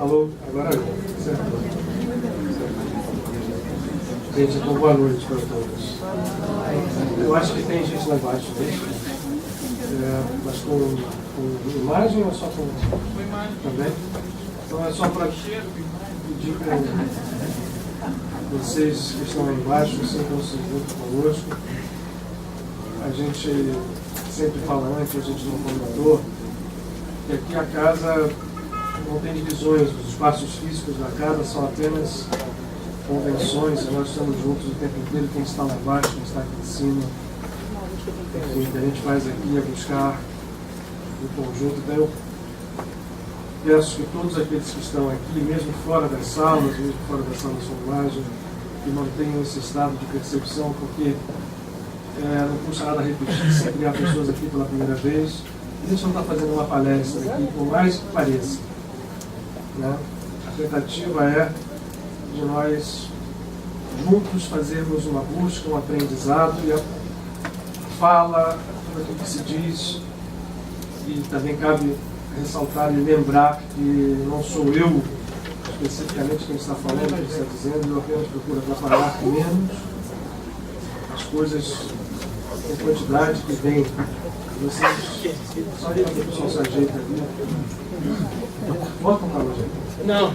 Alô, agora certo. Gente, então boa noite para todos. Eu acho que tem gente lá embaixo mesmo. Mas com imagem ou só com imagem? Também? Então é só para pedir para vocês que estão lá embaixo, sintam-se junto conosco. A gente sempre fala antes, a gente não comentou, que aqui a casa não tem divisões, os espaços físicos da casa são apenas convenções, e nós estamos juntos o tempo inteiro, quem está lá embaixo, quem está aqui em cima. Enfim, o que a gente faz aqui é buscar o conjunto. Então eu peço que todos aqueles que estão aqui, mesmo fora das salas, mesmo fora da sala de filmagem, que mantenham esse estado de percepção, porque não custa nada repetir, sempre há pessoas aqui pela primeira vez. A gente não está fazendo uma palestra aqui, por mais que pareça. Né? A tentativa é de nós juntos fazermos uma busca, um aprendizado, e a fala, tudo aquilo que se diz, e também cabe ressaltar e lembrar que não sou eu especificamente quem está falando, quem está dizendo, eu apenas procuro atrapalhar menos as coisas em quantidade que vem. Vocês, só aí que o pessoal se ajeita ali. Bota um calor, gente. Não.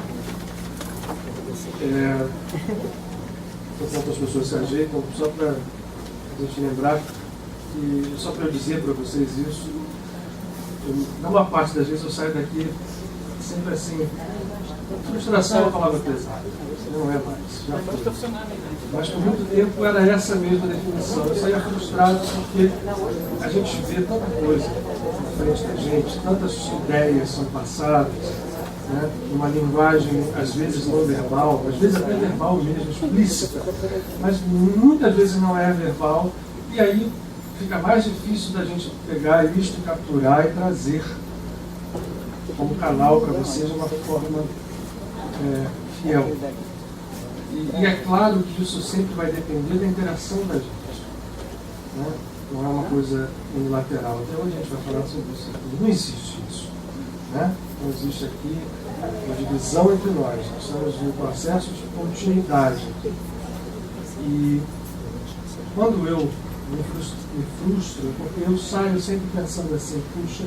Enquanto as pessoas se ajeitam, só para a gente lembrar, que, só para eu dizer para vocês isso, na maior parte das vezes eu saio daqui sempre assim. Frustração é uma palavra pesada, não é mais, já foi. Mas por muito tempo era essa mesma definição. Eu saía frustrado porque a gente vê tanta coisa na frente da gente, tantas ideias são passadas, né? Uma linguagem às vezes não verbal, às vezes até verbal mesmo, explícita, mas muitas vezes não é verbal, e aí fica mais difícil da gente pegar isto, capturar e trazer como canal para vocês de uma forma fiel. E é claro que isso sempre vai depender da interação da gente. Né? Não é uma coisa unilateral. Até hoje a gente vai falar sobre isso aqui. Não existe isso. Né? Não existe aqui uma divisão entre nós. Nós estamos no processo de continuidade. E quando eu me frustro, porque eu saio sempre pensando assim, puxa,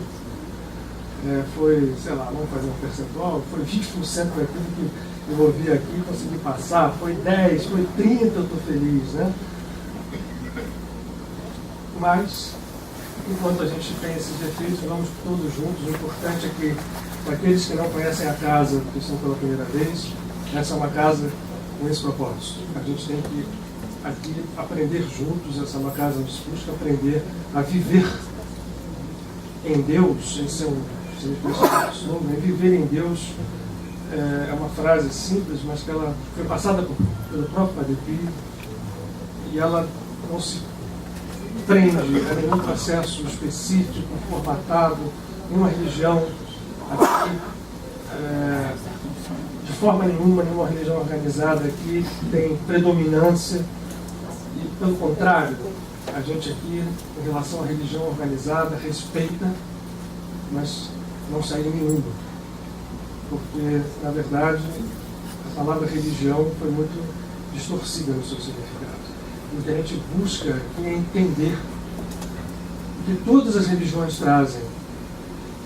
foi, sei lá, vamos fazer um percentual, foi 20% daquilo que eu ouvi aqui, consegui passar, foi 10, foi 30, eu estou feliz, né? Mas, enquanto a gente tem esses defeitos, vamos todos juntos. O importante é que, para aqueles que não conhecem a casa, que estão pela primeira vez, essa é uma casa com esse propósito. A gente tem que aqui aprender juntos, essa é uma casa onde se busca aprender a viver em Deus, esse é um slogan, viver em Deus é uma frase simples, mas que ela foi passada pelo próprio Padre Pio, e ela não se prende a nenhum processo específico, formatado, nenhuma religião aqui, de forma nenhuma religião organizada aqui tem predominância, e pelo contrário, a gente aqui, em relação à religião organizada, respeita, mas não segue nenhuma. Porque, na verdade, a palavra religião foi muito distorcida no seu significado. O que a gente busca aqui é entender o que todas as religiões trazem.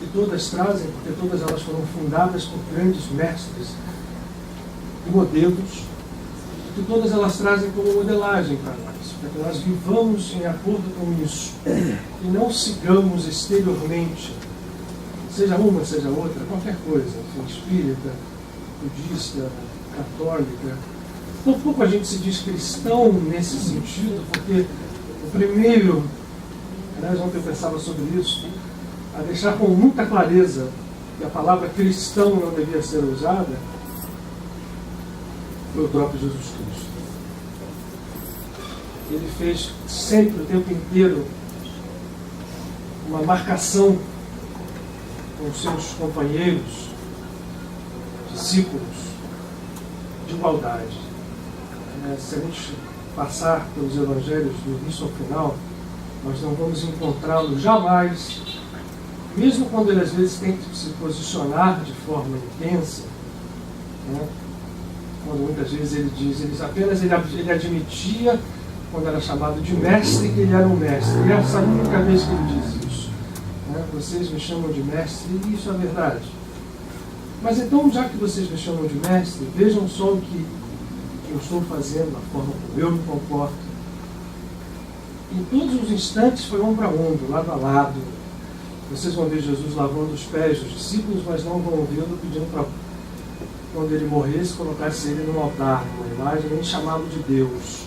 E todas trazem porque todas elas foram fundadas por grandes mestres e modelos, que todas elas trazem como modelagem para nós, para que nós vivamos em acordo com isso e não sigamos exteriormente, seja uma, seja outra, qualquer coisa, enfim, espírita, budista, católica. Por pouco a gente se diz cristão nesse sentido, porque o primeiro, aliás, ontem eu pensava sobre isso, a deixar com muita clareza que a palavra cristão não devia ser usada, foi o próprio Jesus Cristo. Ele fez sempre, o tempo inteiro, uma marcação com os seus companheiros, discípulos, de igualdade. Se a gente passar pelos evangelhos do início ao final, nós não vamos encontrá-lo jamais, mesmo quando ele às vezes tem que se posicionar de forma intensa, né? Quando muitas vezes ele diz, ele admitia, quando era chamado de mestre, que ele era um mestre. E essa é a única vez que ele diz isso. Né? Vocês me chamam de mestre, e isso é verdade. Mas então, já que vocês me chamam de mestre, vejam só o que eu estou fazendo, a forma como eu me comporto. Em todos os instantes foi ombro a ombro, lado a lado. Vocês vão ver Jesus lavando os pés dos discípulos, mas não vão vê-lo pedindo para, quando ele morresse, colocasse ele num altar, numa imagem, nem chamá-lo de Deus.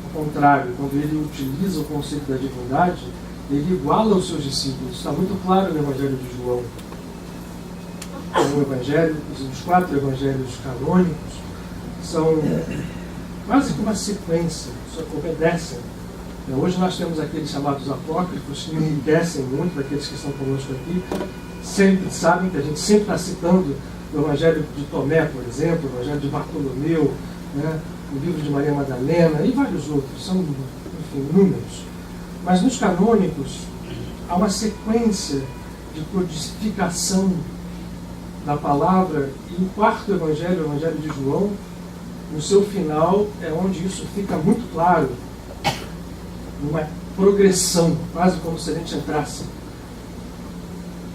Ao contrário, quando ele utiliza o conceito da divindade, ele iguala os seus discípulos. Está muito claro no Evangelho de João. O Evangelho, os 4 evangelhos canônicos são quase que uma sequência, só que obedecem. Hoje nós temos aqueles chamados apócrifos que enriquecem muito daqueles que estão conosco aqui. Sempre sabem que a gente sempre está citando o Evangelho de Tomé, por exemplo, o Evangelho de Bartolomeu, né, o livro de Maria Madalena e vários outros, são, enfim, inúmeros. Mas nos canônicos há uma sequência de codificação da palavra, e o 4º evangelho, o Evangelho de João, no seu final é onde isso fica muito claro, uma progressão, quase como se a gente entrasse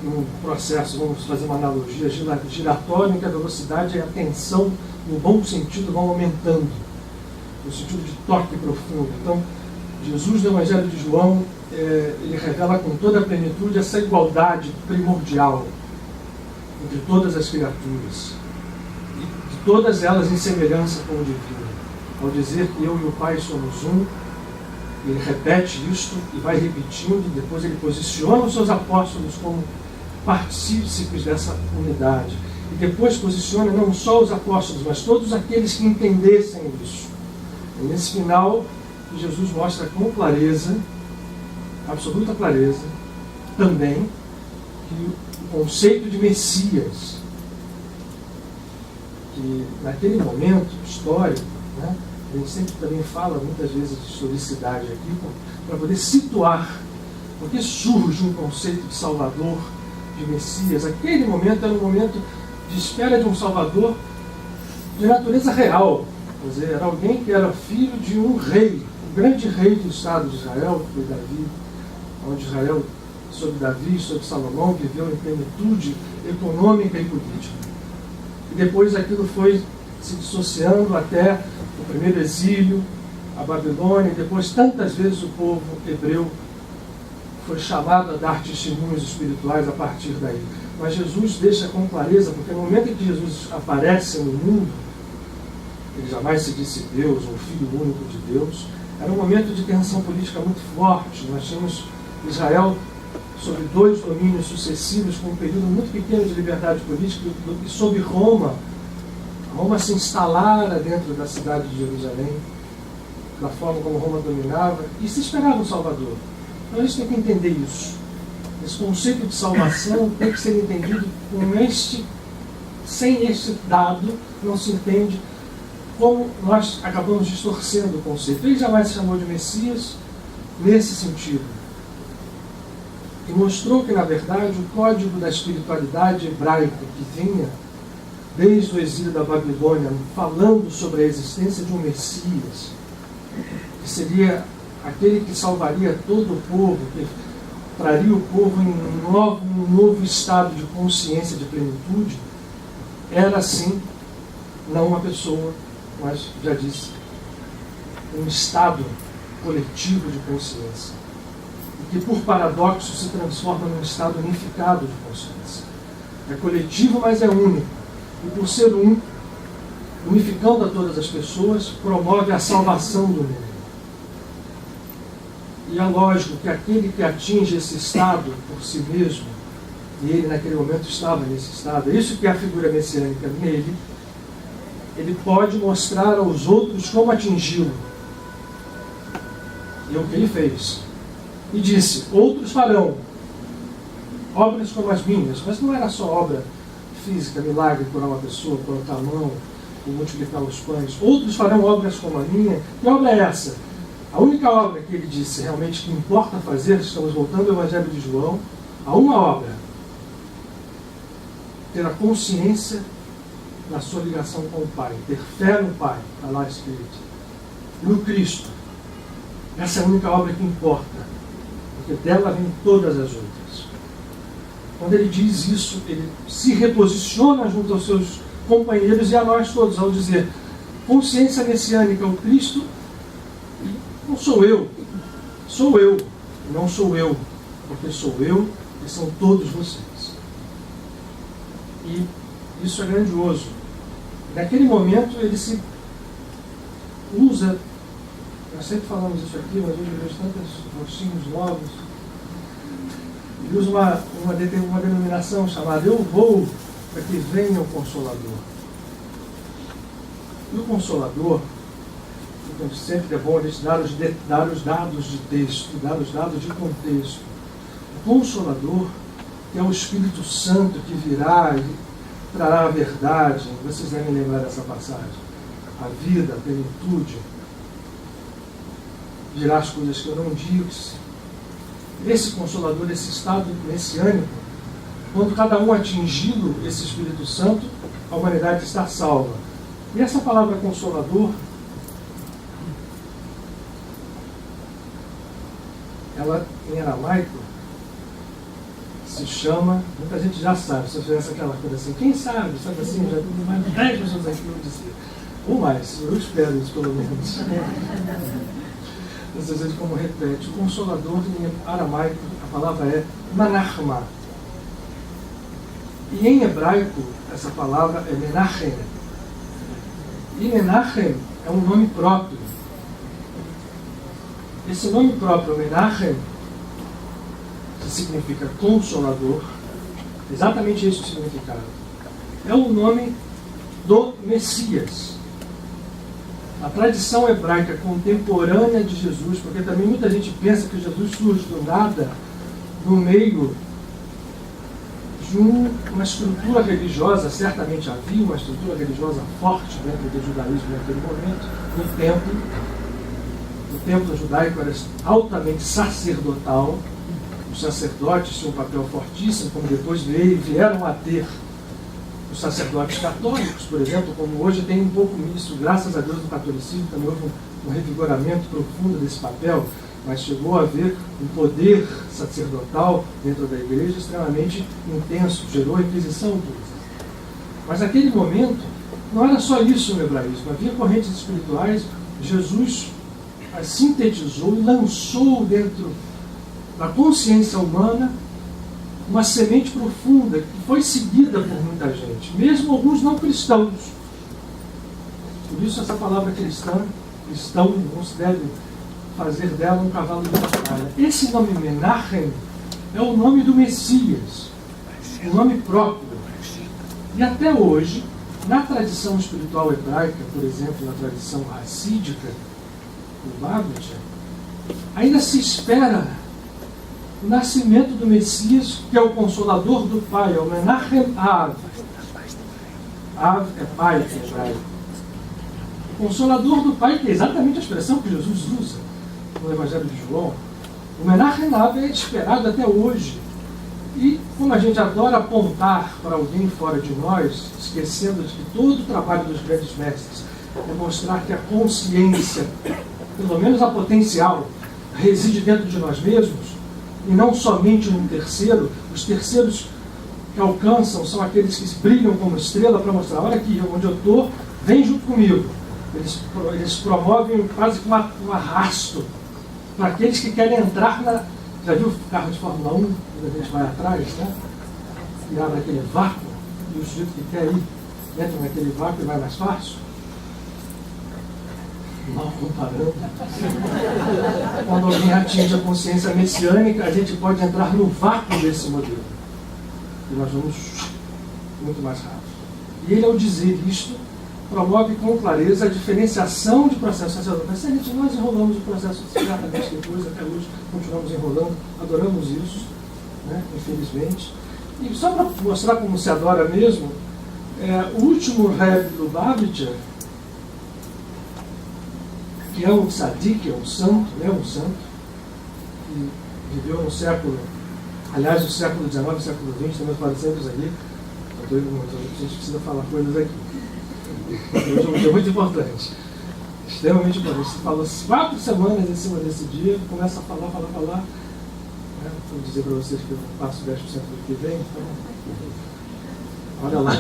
num processo, vamos fazer uma analogia giratória, em que a velocidade e a tensão, no bom sentido, vão aumentando, no sentido de toque profundo. Então, Jesus, no Evangelho de João, ele revela com toda a plenitude essa igualdade primordial entre todas as criaturas, e de todas elas em semelhança com o divino. Ao dizer que eu e o Pai somos um, ele repete isto e vai repetindo, e depois ele posiciona os seus apóstolos como partícipes dessa unidade. E depois posiciona não só os apóstolos, mas todos aqueles que entendessem isso. E nesse final, Jesus mostra com clareza, absoluta clareza, também, que o conceito de Messias, que naquele momento histórico, né, a gente sempre também fala muitas vezes de historicidade aqui, para poder situar, porque surge um conceito de Salvador, de Messias. Aquele momento era um momento de espera de um Salvador de natureza real, quer dizer, era alguém que era filho de um rei, o grande rei do Estado de Israel, que foi Davi, onde Israel, sob Davi, sob Salomão, viveu em plenitude econômica e política. E depois aquilo foi se dissociando até o primeiro exílio, a Babilônia, e depois tantas vezes o povo hebreu foi chamado a dar testemunhos espirituais a partir daí. Mas Jesus deixa com clareza, porque no momento em que Jesus aparece no mundo, ele jamais se disse Deus, ou Filho único de Deus, era um momento de tensão política muito forte. Nós tínhamos Israel sob 2 domínios sucessivos, com um período muito pequeno de liberdade política, e sob Roma. Roma se instalara dentro da cidade de Jerusalém, da forma como Roma dominava, e se esperava um Salvador. Então a gente tem que entender isso. Esse conceito de salvação tem que ser entendido sem este dado, não se entende como nós acabamos distorcendo o conceito. Ele jamais se chamou de Messias nesse sentido. E mostrou que, na verdade, o código da espiritualidade hebraica que vinha desde o exílio da Babilônia, falando sobre a existência de um Messias, que seria aquele que salvaria todo o povo, que traria o povo em um novo estado de consciência, de plenitude, era, assim, não uma pessoa, mas, já disse, um estado coletivo de consciência. E que, por paradoxo, se transforma num estado unificado de consciência. É coletivo, mas é único. E, por ser unificando a todas as pessoas, promove a salvação do mundo. E é lógico que aquele que atinge esse estado por si mesmo, e ele naquele momento estava nesse estado, é isso que é a figura messiânica nele, ele pode mostrar aos outros como atingi-lo. E é o que ele fez. E disse, outros farão obras como as minhas, mas não era só obra física, milagre, curar uma pessoa, colocar a mão, ou multiplicar os pães. Outros farão obras como a minha. Que obra é essa? A única obra que ele disse realmente que importa fazer, estamos voltando ao Evangelho de João, a uma obra: ter a consciência na sua ligação com o Pai, ter fé no Pai, está lá escrito, no Cristo. Essa é a única obra que importa, porque dela vêm todas as outras. Quando ele diz isso, ele se reposiciona junto aos seus companheiros e a nós todos, ao dizer, consciência messiânica, o Cristo, não sou eu, não sou eu, porque sou eu e são todos vocês. E isso é grandioso. Naquele momento ele se usa, nós sempre falamos isso aqui, mas hoje eu vejo tantos rostinhos novos, ele usa uma denominação chamada eu vou para que venha o Consolador. E o Consolador, então sempre é bom a gente dar os dados de texto, dar os dados de contexto. O Consolador é o Espírito Santo que virá e trará a verdade. Vocês devem lembrar dessa passagem. A vida, a plenitude. Dirá as coisas que eu não disse. Esse Consolador, esse estado messiânico, quando cada um atingido esse Espírito Santo, a humanidade está salva. E essa palavra Consolador, ela em aramaico se chama, muita gente já sabe, se eu fizesse aquela coisa assim, quem sabe assim, já tem mais de 10 pessoas aqui vão dizer, ou mais, eu espero isso pelo menos. Às vezes como repete, o Consolador em aramaico, a palavra é Manachma. E em hebraico, essa palavra é Menachem. E Menachem é um nome próprio. Esse nome próprio, Menachem, que significa Consolador, exatamente esse o significado. É o nome do Messias. A tradição hebraica contemporânea de Jesus, porque também muita gente pensa que Jesus surge do nada no meio de uma estrutura religiosa, certamente havia uma estrutura religiosa forte dentro do judaísmo naquele momento, no templo. O templo judaico era altamente sacerdotal, os sacerdotes tinham um papel fortíssimo, como depois vieram a ter os sacerdotes católicos, por exemplo, como hoje tem um pouco nisso, graças a Deus no catolicismo também houve um revigoramento profundo desse papel, mas chegou a haver um poder sacerdotal dentro da igreja extremamente intenso, gerou a Inquisição, por exemplo. Mas naquele momento, não era só isso no hebraísmo, havia correntes espirituais, Jesus as sintetizou e lançou dentro da consciência humana uma semente profunda que foi seguida por muita gente, mesmo alguns não cristãos. Por isso essa palavra cristão não se deve fazer dela um cavalo de batalha. Esse nome Menachem é o nome do Messias, o nome próprio. E até hoje, na tradição espiritual hebraica, por exemplo, na tradição racídica, do Babit, ainda se espera o nascimento do Messias, que é o Consolador do Pai, é o Menachem Av. Av é Pai em hebraico. O Consolador do Pai, que é exatamente a expressão que Jesus usa no Evangelho de João. O Menachem Av é esperado até hoje. E como a gente adora apontar para alguém fora de nós, esquecendo de que todo o trabalho dos grandes mestres é mostrar que a consciência, pelo menos a potencial, reside dentro de nós mesmos, e não somente num terceiro. Os terceiros que alcançam são aqueles que brilham como estrela para mostrar, olha aqui, onde eu estou, vem junto comigo. Eles promovem quase que um arrasto para aqueles que querem entrar na... Já viu o carro de Fórmula 1, quando a gente vai atrás, né? E abre aquele vácuo, e o sujeito que quer ir entra naquele vácuo e vai mais fácil? Mal comparando. Quando alguém atinge a consciência messiânica, a gente pode entrar no vácuo desse modelo. E nós vamos muito mais rápido. E ele, ao dizer isto, promove com clareza a diferenciação de processos sacerdotais. Nós enrolamos o processo certamente depois, até hoje, continuamos enrolando, adoramos isso, né, infelizmente. E só para mostrar como se adora mesmo, o último Rebbe do Babit, que é um tzadik, é um santo, que viveu no século, aliás, no século XIX e século XX, também falecemos ali, estou indo muito, a gente precisa falar coisas aqui. Hoje é um dia muito importante. Extremamente importante. Você falou 4 semanas em cima desse dia, começa a falar. Vou dizer para vocês que eu passo 10% do que vem, então. Olha lá.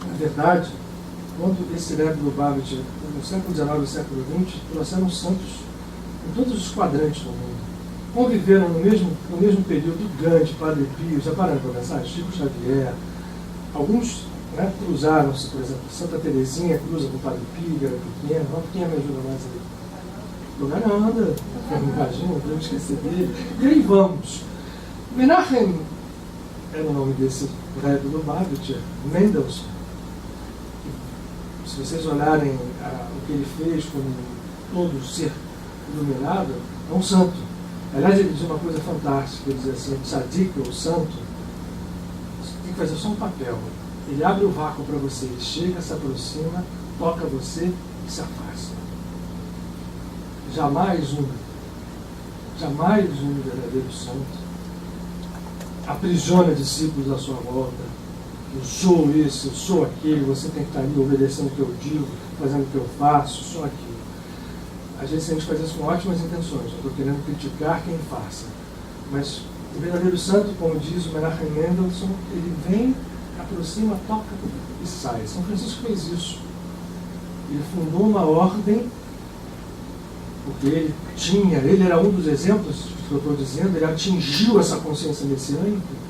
Na verdade, quando esse Rebbe Lubavitch, no século XIX e século XX, trouxeram santos em todos os quadrantes do mundo. Conviveram no mesmo período Gandhi, Padre Pio, já pararam para pensar? Chico Xavier. Alguns cruzaram-se, por exemplo, Santa Teresinha cruza com o Padre Pio, era pequeno. Quem me ajuda mais aí? Yogananda, imagina, não podemos esquecer dele. E aí vamos. Menachem era o nome desse Rebbe Lubavitch, Mendelssohn. Se vocês olharem o que ele fez como todo ser iluminado, é um santo. Aliás, ele dizia uma coisa fantástica, ele dizia assim, o tzadik, ou santo, tem que fazer só um papel. Ele abre o vácuo para você, ele chega, se aproxima, toca você e se afasta. Jamais um verdadeiro santo aprisiona discípulos à sua volta. Eu sou esse, eu sou aquele, você tem que estar ali obedecendo o que eu digo, fazendo o que eu faço, só aquilo. Às vezes a gente faz isso com ótimas intenções, eu estou querendo criticar quem faça. Mas o verdadeiro santo, como diz o Menachem Mendelssohn, ele vem, aproxima, toca e sai. São Francisco fez isso. Ele fundou uma ordem, porque ele era um dos exemplos que eu estou dizendo, ele atingiu essa consciência messiânica.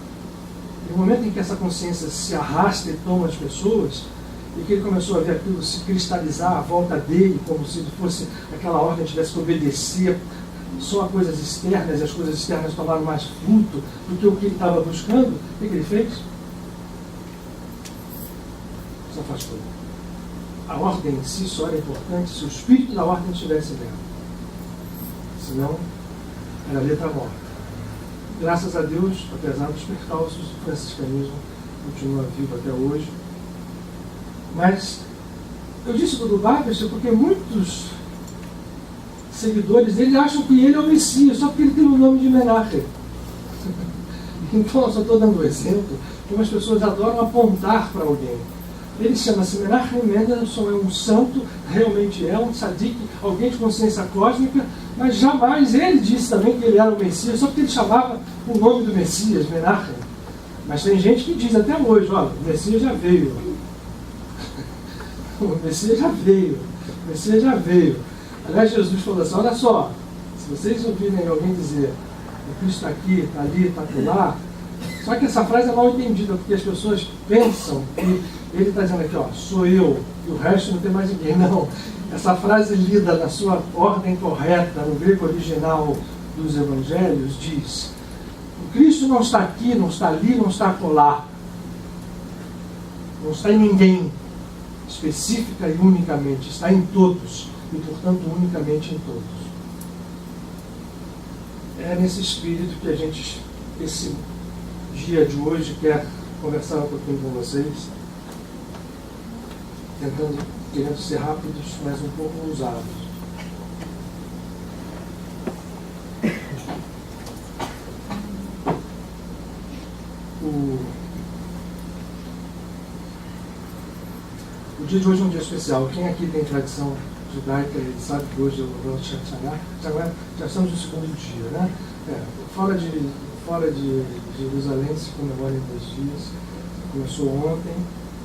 E no momento em que essa consciência se arrasta e toma as pessoas, e que ele começou a ver aquilo se cristalizar à volta dele, como se fosse aquela ordem que tivesse que obedecer só a coisas externas, e as coisas externas tomaram mais fruto do que o que ele estava buscando, o que ele fez? Se afastou. A ordem em si só era importante se o espírito da ordem estivesse nela. Senão, era letra morta. Graças a Deus, apesar dos percalços, o franciscanismo continua vivo até hoje. Mas eu disse do Lubavitch porque muitos seguidores dele acham que ele é o Messias, só porque ele tem o nome de Menachem. Então, eu só estou dando um exemplo, porque as pessoas adoram apontar para alguém. Ele chama-se Menachem Mendelssohn, é um santo, realmente é um tzadik, alguém de consciência cósmica, mas jamais ele disse também que ele era o Messias, só porque ele chamava o nome do Messias, Menachem. Mas tem gente que diz até hoje, olha, o Messias já veio. O Messias já veio. O Messias já veio. Aliás, Jesus falou assim, olha só, se vocês ouvirem alguém dizer, o Cristo está aqui, está ali, está lá, só que essa frase é mal entendida, porque as pessoas pensam que ele está dizendo aqui, ó, sou eu, e o resto não tem mais ninguém. Não. Essa frase lida na sua ordem correta, no grego original dos evangelhos, diz, o Cristo não está aqui, não está ali, não está acolá. Não está em ninguém, específica e unicamente, está em todos, e portanto unicamente em todos. É nesse espírito que a gente, esse dia de hoje, quer conversar um pouquinho com vocês, querendo ser rápidos, mas um pouco ousados. O dia de hoje é um dia especial. Quem aqui tem tradição judaica, ele sabe que hoje é o Rosh Hashanah, já estamos no segundo dia, né? Fora de Jerusalém se comemora em 2 dias. Começou ontem,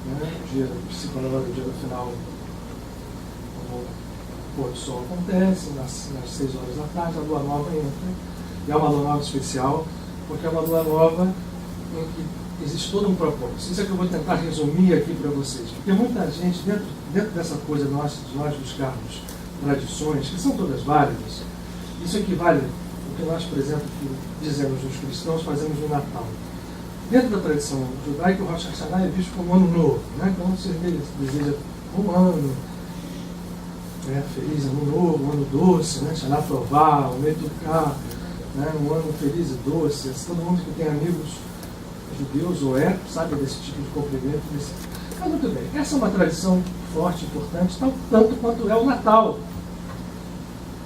né? O dia se comemora o dia do final, quando o pôr do sol acontece, nas 6 horas da tarde, a lua nova entra. E é uma lua nova especial, porque é uma lua nova em que existe todo um propósito. Isso é que eu vou tentar resumir aqui para vocês. Porque muita gente, dentro dessa coisa de nós buscarmos tradições, que são todas válidas, isso equivale ao que nós, por exemplo, dizemos nos cristãos, fazemos no Natal. Dentro da tradição judaica, o Rosh Hashanah é visto como um ano novo, né? Então você deseja um ano, né? Feliz ano novo, um ano doce, né? Shana Tová, um Metuká, né? Um ano feliz e doce. Todo mundo que tem amigos judeus ou sabe desse tipo de cumprimento. Mas muito bem, essa é uma tradição forte, importante, tanto quanto é o Natal.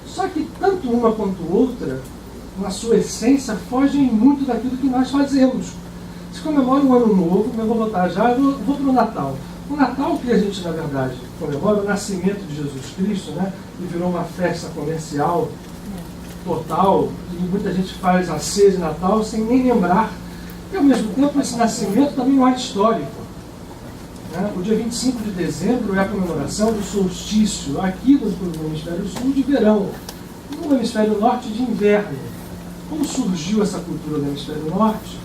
Só que tanto uma quanto outra na sua essência, fogem muito daquilo que nós fazemos. Se comemora um ano novo, eu vou voltar já, eu vou para o Natal. O Natal que a gente, na verdade, comemora o nascimento de Jesus Cristo, né? E virou uma festa comercial total, e muita gente faz a ceia de Natal sem nem lembrar. E, ao mesmo tempo, esse nascimento também não é histórico. Né? O dia 25 de dezembro é a comemoração do solstício, aqui no hemisfério sul, de verão, no hemisfério norte, de inverno. Como surgiu essa cultura no hemisfério norte?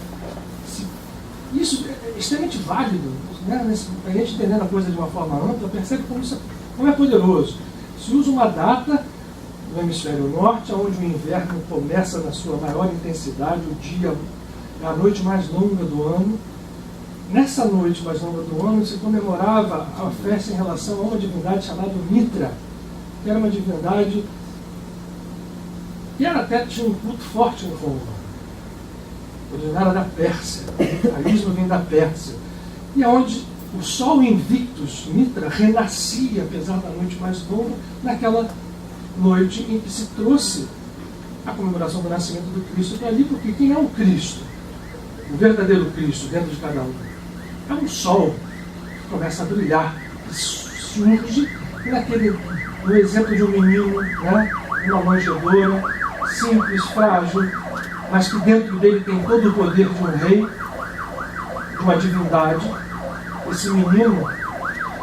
Isso é extremamente válido, né? A gente entendendo a coisa de uma forma ampla, percebe como é poderoso. Se usa uma data no hemisfério norte, onde o inverno começa na sua maior intensidade, o dia é a noite mais longa do ano. Nessa noite mais longa do ano se comemorava a festa em relação a uma divindade chamada Mitra, que era uma divindade que até tinha um culto forte no Roma, originária da Pérsia. A isma vem da Pérsia. E onde o sol Invictus, Mitra, renascia, apesar da noite mais longa, naquela noite em que se trouxe a comemoração do nascimento do Cristo para ali, porque quem é o Cristo? O verdadeiro Cristo dentro de cada um. É um sol que começa a brilhar, que surge no exemplo de um menino, né? Uma manjedoura, simples, frágil, mas que dentro dele tem todo o poder de um rei, de uma divindade. Esse menino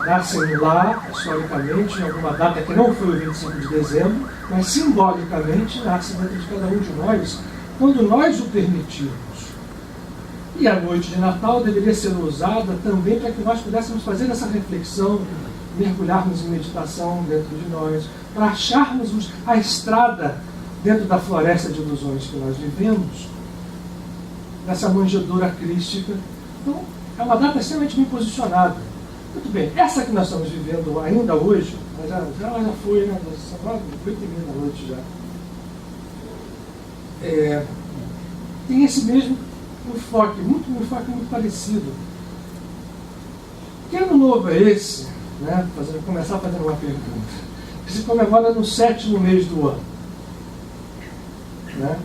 nasce lá, historicamente, em alguma data que não foi o 25 de dezembro, mas simbolicamente nasce dentro de cada um de nós, quando nós o permitirmos. E a noite de Natal deveria ser usada também para que nós pudéssemos fazer essa reflexão, mergulharmos em meditação dentro de nós, para acharmos a estrada dentro da floresta de ilusões que nós vivemos, nessa manjedoura crística. Então, é uma data extremamente bem posicionada. Muito bem, essa que nós estamos vivendo ainda hoje, já foi, né? São 8h30 da noite já. Tem esse mesmo enfoque, um enfoque muito parecido. Que ano novo é esse? Né? Começar fazendo uma pergunta. Que se comemora no 7º mês do ano. Né?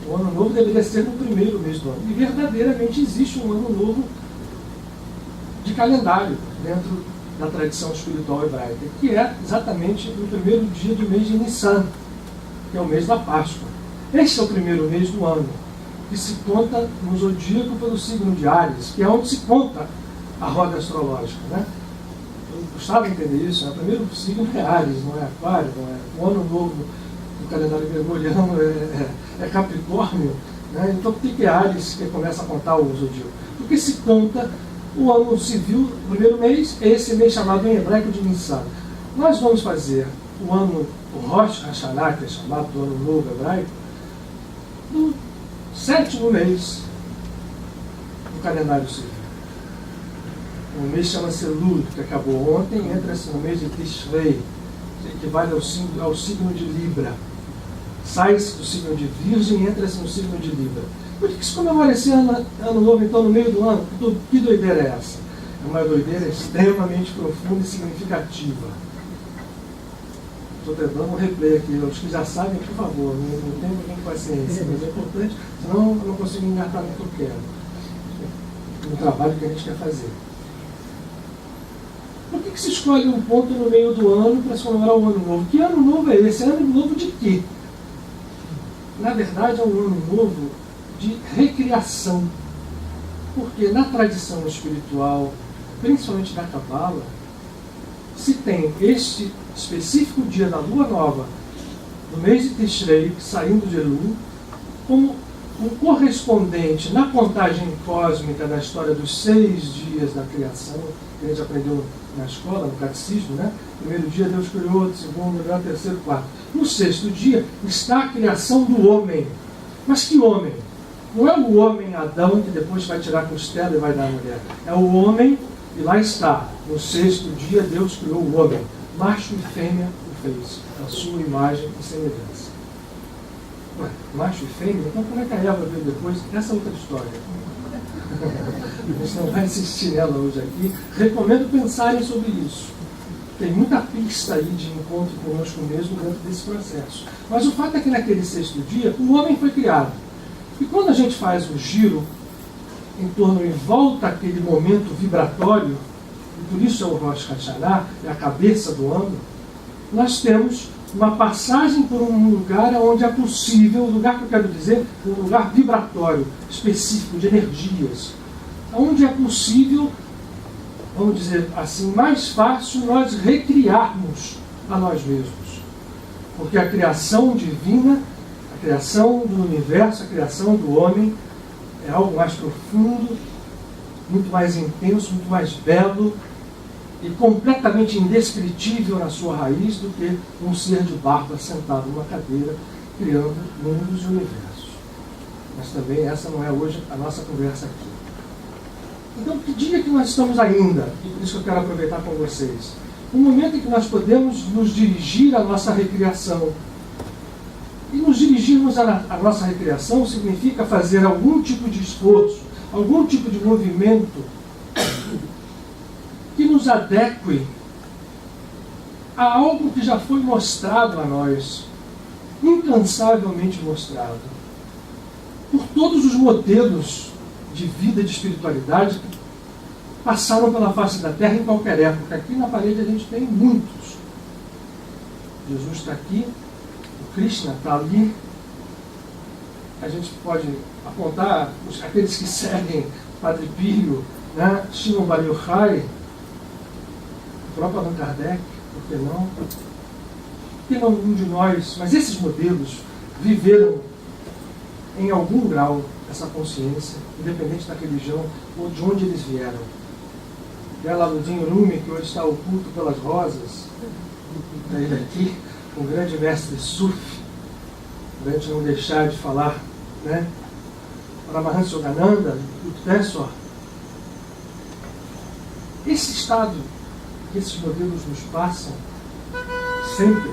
O ano novo deveria ser no 1º mês do ano. E verdadeiramente existe um ano novo de calendário dentro da tradição espiritual hebraica, que é exatamente no 1º dia do mês de Nissan, que é o mês da Páscoa. Este é o 1º mês do ano, que se conta no zodíaco pelo signo de Áries, que é onde se conta a roda astrológica. Né? Eu gostava de entender isso, né? O primeiro signo é Áries, não é Aquário, não é o ano novo do calendário gregoriano é Capricórnio. Né? Então por que Áries que começa a contar o zodíaco? Porque se conta o ano civil, o 1º mês, é esse mês chamado em hebraico de Nissan. Nós vamos fazer o Rosh Hashanah, que é chamado do ano novo hebraico, no 7º mês do calendário civil. O mês chama-se Elul, que acabou ontem, entra-se no mês de Tishrei, que equivale ao signo de Libra. Sai-se do signo de Virgem e entra-se no signo de Libra. Por que se comemora esse ano novo, então, no meio do ano? Que doideira é essa? É uma doideira extremamente profunda e significativa. Estou tentando um replay aqui. Os que já sabem, por favor, não tem ninguém com paciência, mas é importante, senão eu não consigo engatar no que eu quero, no trabalho que a gente quer fazer. Por que se escolhe um ponto no meio do ano para se comemorar o ano novo? Que ano novo é esse? Ano novo de quê? Na verdade, é um ano novo de recriação. Porque na tradição espiritual, principalmente da Cabala, se tem este específico dia da lua nova, no mês de Tishrei, saindo de Elul, como um correspondente na contagem cósmica da história dos 6 dias da criação, que a gente aprendeu na escola, no catecismo, né? Primeiro dia Deus criou, outro, segundo, terceiro, quarto. No 6º dia está a criação do homem. Mas que homem? Não é o homem Adão que depois vai tirar a costela e vai dar a mulher. É o homem, e lá está. No 6º dia Deus criou o homem. Macho e fêmea o fez, a sua imagem e semelhança. Ué, macho e fêmea? Então como é que a Eva veio depois? Essa é outra história. A gente não vai insistir nela hoje aqui. Recomendo pensarem sobre isso. tem muita pista aí de encontro conosco mesmo dentro desse processo. Mas o fato é que naquele sexto dia, o homem foi criado. E quando a gente faz o giro em torno e volta àquele momento vibratório, e por isso é o Rosh Hashanah, é a cabeça do ano, nós temos uma passagem por um lugar onde é possível, um lugar que eu quero dizer, um lugar vibratório, específico, de energias, onde é possível, vamos dizer assim, mais fácil nós recriarmos a nós mesmos. Porque a criação divina, a criação do universo, a criação do homem, é algo mais profundo, muito mais intenso, muito mais belo e completamente indescritível na sua raiz do que um ser de barba sentado numa cadeira criando mundos e universos. Mas também essa não é hoje a nossa conversa aqui. Então, que dia que nós estamos ainda? E por isso que eu quero aproveitar com vocês. Um momento em que nós podemos nos dirigir à nossa recriação. E nos dirigirmos à nossa recriação significa fazer algum tipo de esforço, algum tipo de movimento que nos adeque a algo que já foi mostrado a nós, incansavelmente mostrado, por todos os modelos de vida e de espiritualidade que passaram pela face da Terra em qualquer época. Aqui na parede a gente tem muitos. Jesus está aqui, o Krishna está ali. A gente pode apontar aqueles que seguem Padre Pio, né? Shimon Bar Yochai, o próprio Allan Kardec, por que não? Por que não um de nós? Mas esses modelos viveram em algum grau essa consciência, independente da religião ou de onde eles vieram. Jalaluddin Rumi, que hoje está oculto pelas rosas, ele aqui, um grande mestre Sufi, para a gente não deixar de falar, né? Paramahansa Yogananda, o Tessor. Esse estado que esses modelos nos passam, sempre,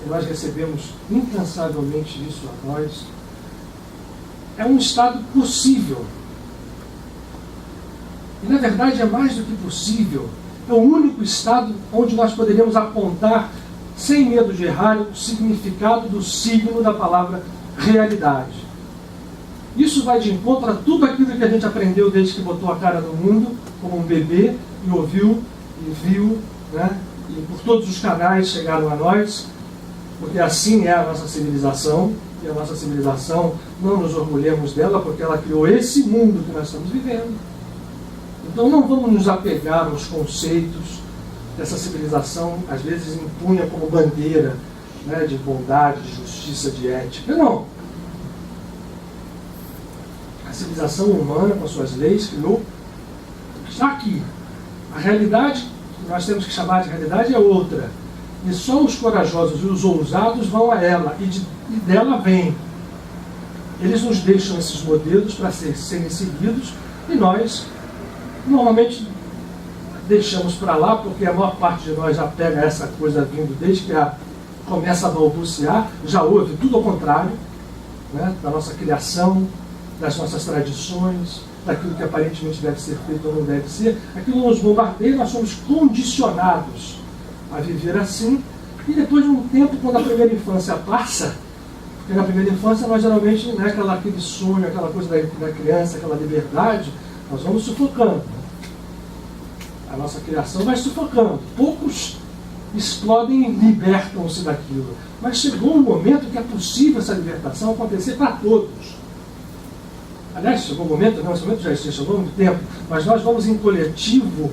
e nós recebemos incansavelmente isso a nós, é um estado possível. E na verdade é mais do que possível. É o único estado onde nós poderíamos apontar, sem medo de errar, o significado do signo da palavra realidade. Isso vai de encontro a tudo aquilo que a gente aprendeu desde que botou a cara no mundo, como um bebê, e ouviu, e viu, né? E por todos os canais chegaram a nós, porque assim é a nossa civilização. E a nossa civilização, não nos orgulhemos dela, porque ela criou esse mundo que nós estamos vivendo. Então não vamos nos apegar aos conceitos que essa civilização às vezes impunha como bandeira, né, de bondade, de justiça, de ética. Não. A civilização humana, com suas leis, criou, está aqui. A realidade, que nós temos que chamar de realidade, é outra. E só os corajosos e os ousados vão a ela, e dela vem. Eles nos deixam esses modelos para serem seguidos, e nós, normalmente, deixamos para lá, porque a maior parte de nós já pega essa coisa vindo desde que começa a balbuciar, já ouve tudo ao contrário, né, da nossa criação, das nossas tradições, daquilo que aparentemente deve ser feito ou não deve ser. Aquilo nos bombardeia, nós somos condicionados a viver assim, e depois de um tempo, quando a primeira infância passa, porque na primeira infância nós geralmente, né, aquele sonho, aquela coisa da criança, aquela liberdade, nós vamos sufocando. A nossa criação vai sufocando. Poucos explodem e libertam-se daquilo. Mas chegou um momento que é possível essa libertação acontecer para todos. Aliás, chegou um momento, não, esse momento já chegou há muito tempo, mas nós vamos em coletivo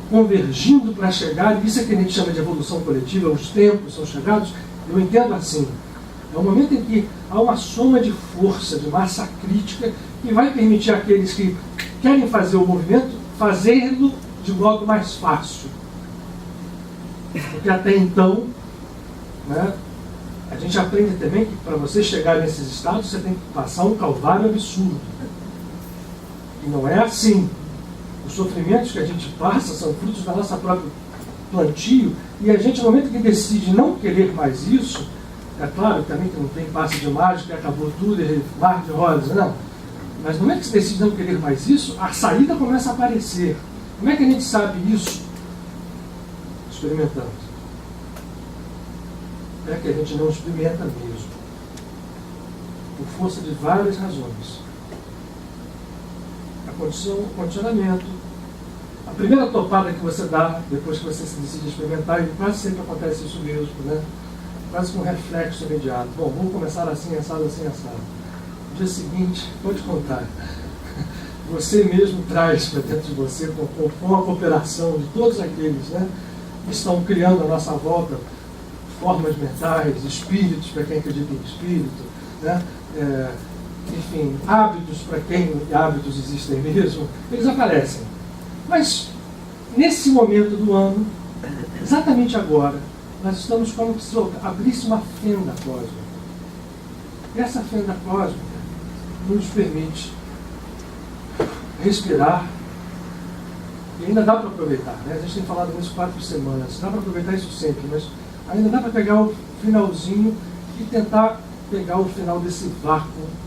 convergindo para chegar, e isso é que a gente chama de evolução coletiva, os tempos são chegados, eu entendo assim. É um momento em que há uma soma de força, de massa crítica, que vai permitir àqueles que querem fazer o movimento, fazê-lo de modo mais fácil. Porque até então, né, a gente aprende também que para você chegar nesses estados, você tem que passar um calvário absurdo. E não é assim. Os sofrimentos que a gente passa são frutos da nossa própria plantio, e a gente, no momento que decide não querer mais isso, é claro também que não tem passe de mágica, acabou tudo, mar de rosas, não. Mas no momento que você decide não querer mais isso, a saída começa a aparecer. Como é que a gente sabe isso? experimentando. É que a gente não experimenta mesmo, por força de várias razões. O condicionamento, a primeira topada que você dá depois que você se decide experimentar, e quase sempre acontece isso mesmo, né? Quase com um reflexo imediato. Bom, vamos começar assim, assado, assim, assado. No dia seguinte, pode contar. Você mesmo traz para dentro de você, com a cooperação de todos aqueles, né, que estão criando à nossa volta formas mentais, espíritos para quem acredita em espírito, né? Enfim, hábitos para quem hábitos existem mesmo, eles aparecem. Mas, nesse momento do ano, exatamente agora, nós estamos como se abrisse uma fenda cósmica. E essa fenda cósmica nos permite respirar, e ainda dá para aproveitar, né? A gente tem falado nisso 4 semanas, dá para aproveitar isso sempre, mas ainda dá para pegar o finalzinho e tentar pegar o final desse vácuo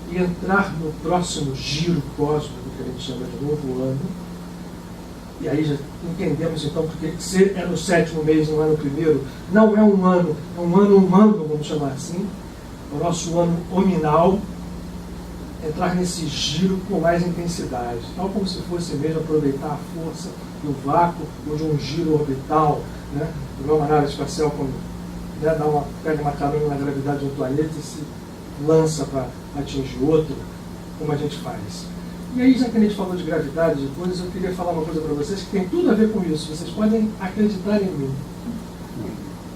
e entrar no próximo giro cósmico, que a gente chama de novo ano. E aí já entendemos então porque se é no 7º mês, não é no primeiro, não é um ano, é um ano humano, vamos chamar assim, o nosso ano hominal, entrar nesse giro com mais intensidade, tal como se fosse mesmo aproveitar a força do vácuo ou de um giro orbital, né? Uma nave espacial, quando, né, pega uma carona na gravidade de um planeta e se lança para atingir outro, como a gente faz. E aí, já que a gente falou de gravidade e coisas, eu queria falar uma coisa para vocês que tem tudo a ver com isso. Vocês podem acreditar em mim.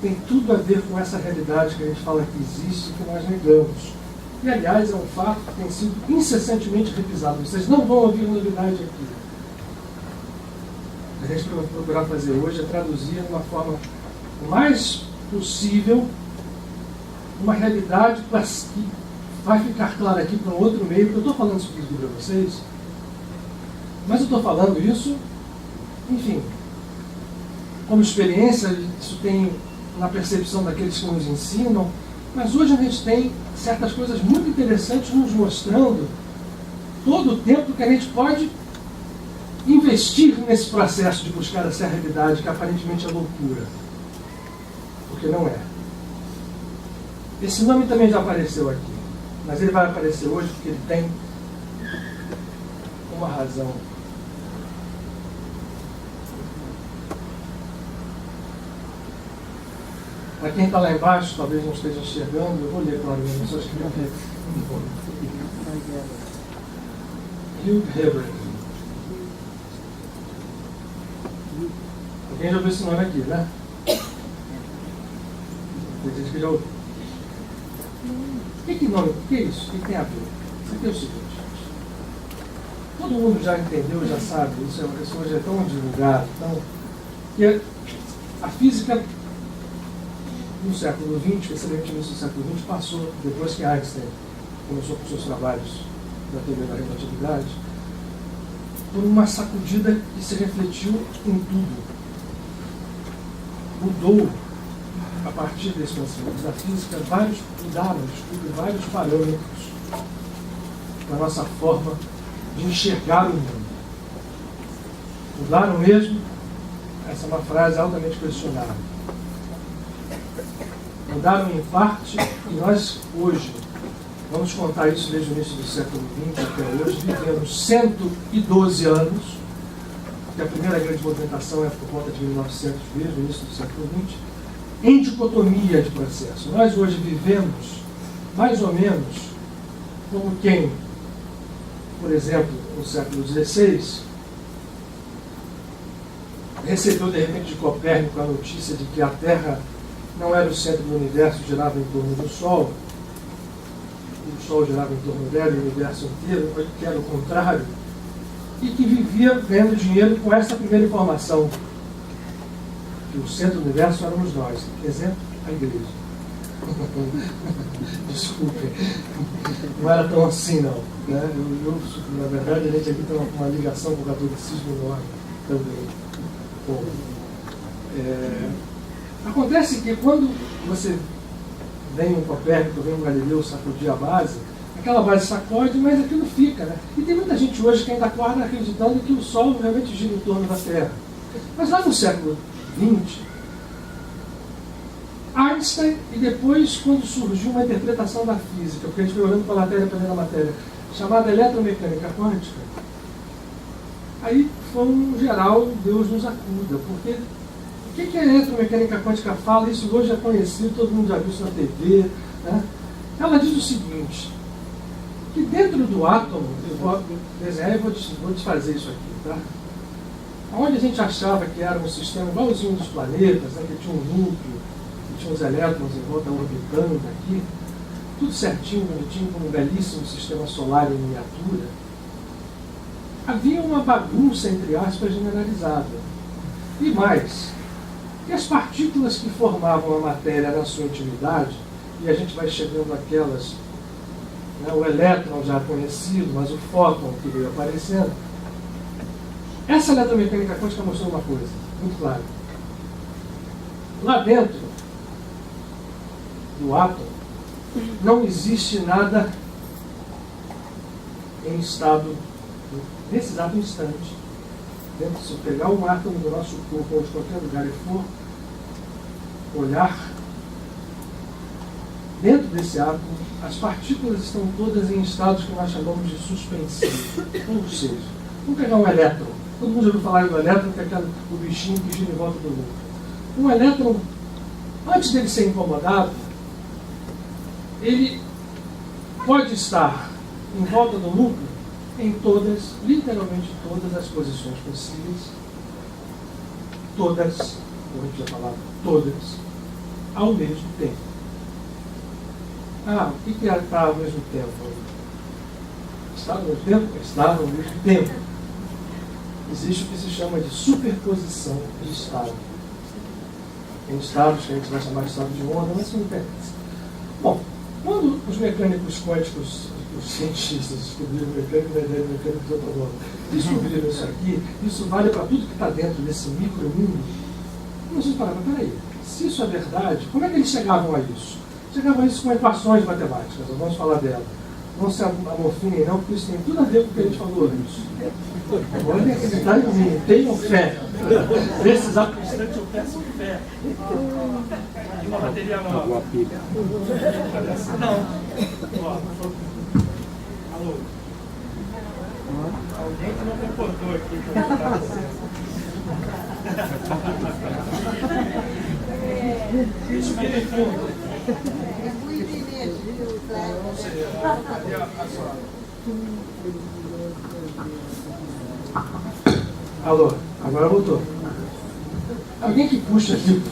Tem tudo a ver com essa realidade que a gente fala que existe e que nós negamos. E, aliás, é um fato que tem sido incessantemente repisado. Vocês não vão ouvir novidade aqui. A gente vai procurar fazer hoje é traduzir de uma forma o mais possível uma realidade que vai ficar clara aqui para um outro meio, porque eu estou falando isso aqui para vocês, mas eu estou falando isso, enfim, como experiência, isso tem na percepção daqueles que nos ensinam, mas hoje a gente tem certas coisas muito interessantes nos mostrando todo o tempo que a gente pode investir nesse processo de buscar essa realidade que aparentemente é loucura, porque não é. Esse nome também já apareceu aqui, mas ele vai aparecer hoje porque ele tem uma razão. Para quem está lá embaixo, talvez não esteja enxergando, eu vou ler para as pessoas que não veem. Hugh Hefner. Alguém já ouviu esse nome aqui, né? Tem gente que já ouviu. Que nome? O que é isso? O que tem a ver? Isso aqui é o seguinte. Todo mundo já entendeu, já sabe, isso hoje é tão divulgado, que a física no século XX, especialmente no século XX, passou, depois que Einstein começou com seus trabalhos da teoria da relatividade, por uma sacudida que se refletiu em tudo. Mudou, a partir desse conhecimento da física, mudaram vários parâmetros da nossa forma de enxergar o mundo. Mudaram mesmo? Essa é uma frase altamente questionável. Mudaram em parte, e nós hoje, vamos contar isso desde o início do século XX até hoje, vivemos 112 anos, que a primeira grande movimentação é por volta de 1900 mesmo, início do século XX, em dicotomia de processo. Nós hoje vivemos mais ou menos como quem, por exemplo, no século XVI, recebeu de repente de Copérnico a notícia de que a Terra não era o centro do universo, girava em torno do Sol, o Sol girava em torno dela e o universo inteiro, que era o contrário, e que vivia ganhando dinheiro com essa primeira informação, que o centro do universo éramos nós. Exemplo, a igreja. Desculpem, não era tão assim não. Né? Na verdade, a gente aqui tem uma ligação com o catolicismo enorme também. Bom, acontece que quando você vem um Copérnico, vem um Galileu sacudir a base, aquela base sacode, mas aquilo fica, né? E tem muita gente hoje que ainda acorda acreditando que o Sol realmente gira em torno da Terra. Mas lá no século XX, Einstein, e depois, quando surgiu uma interpretação da física, porque a gente foi olhando para a matéria, aprendendo a matéria, chamada eletromecânica quântica, aí foi um geral, Deus nos acuda, porque o que a eletromecânica quântica fala? Isso hoje é conhecido, todo mundo já viu isso na TV, né? Ela diz o seguinte, que dentro do átomo, eu vou desenhar e vou desfazer isso aqui, tá? Onde a gente achava que era um sistema igualzinho dos planetas, né, que tinha um núcleo, que tinha os elétrons em volta orbitando aqui, tudo certinho, bonitinho, com um belíssimo sistema solar em miniatura, havia uma bagunça, entre aspas, generalizada. E mais, que as partículas que formavam a matéria na sua intimidade, e a gente vai chegando àquelas, né, o elétron já conhecido, mas o fóton que veio aparecendo, essa eletromecânica quântica mostrou uma coisa muito clara. Lá dentro do átomo não existe nada em estado, nesse exato instante, dentro, se eu pegar um átomo do nosso corpo ou de qualquer lugar e for olhar, dentro desse átomo, as partículas estão todas em estados que nós chamamos de suspensivo. Ou seja, vamos pegar um elétron. Todo mundo já ouviu falar do elétron, que é o bichinho que gira em volta do núcleo. Um elétron, antes dele ser incomodado, ele pode estar em volta do núcleo em todas, literalmente todas as posições possíveis, todas, vou repetir a palavra, todas, ao mesmo tempo. Ah, o que é estar ao mesmo tempo? Estar ao mesmo tempo? Estar ao mesmo tempo. Existe o que se chama de superposição de estado. Tem estados que a gente vai chamar de estado de onda, mas isso não interessa. Bom, quando os mecânicos quânticos, os cientistas descobriram mecânicos automóveis, descobriram isso aqui, isso vale para tudo que está dentro desse micromundo. Vocês param, mas peraí, se isso é verdade, como é que eles chegavam a isso? Chegavam a isso com equações matemáticas, vamos falar dela. Não se amofinem não, porque isso tem tudo a ver com o que a gente falou antes. Podem acreditar em mim, tenham fé. Nesse exato instante eu peço fé. E uma bateria nova. Boa pilha. Não. Alô? Alguém que não concordou aqui com o que está acontecendo. Respire fundo. Alô, agora voltou. Alguém que puxa aqui.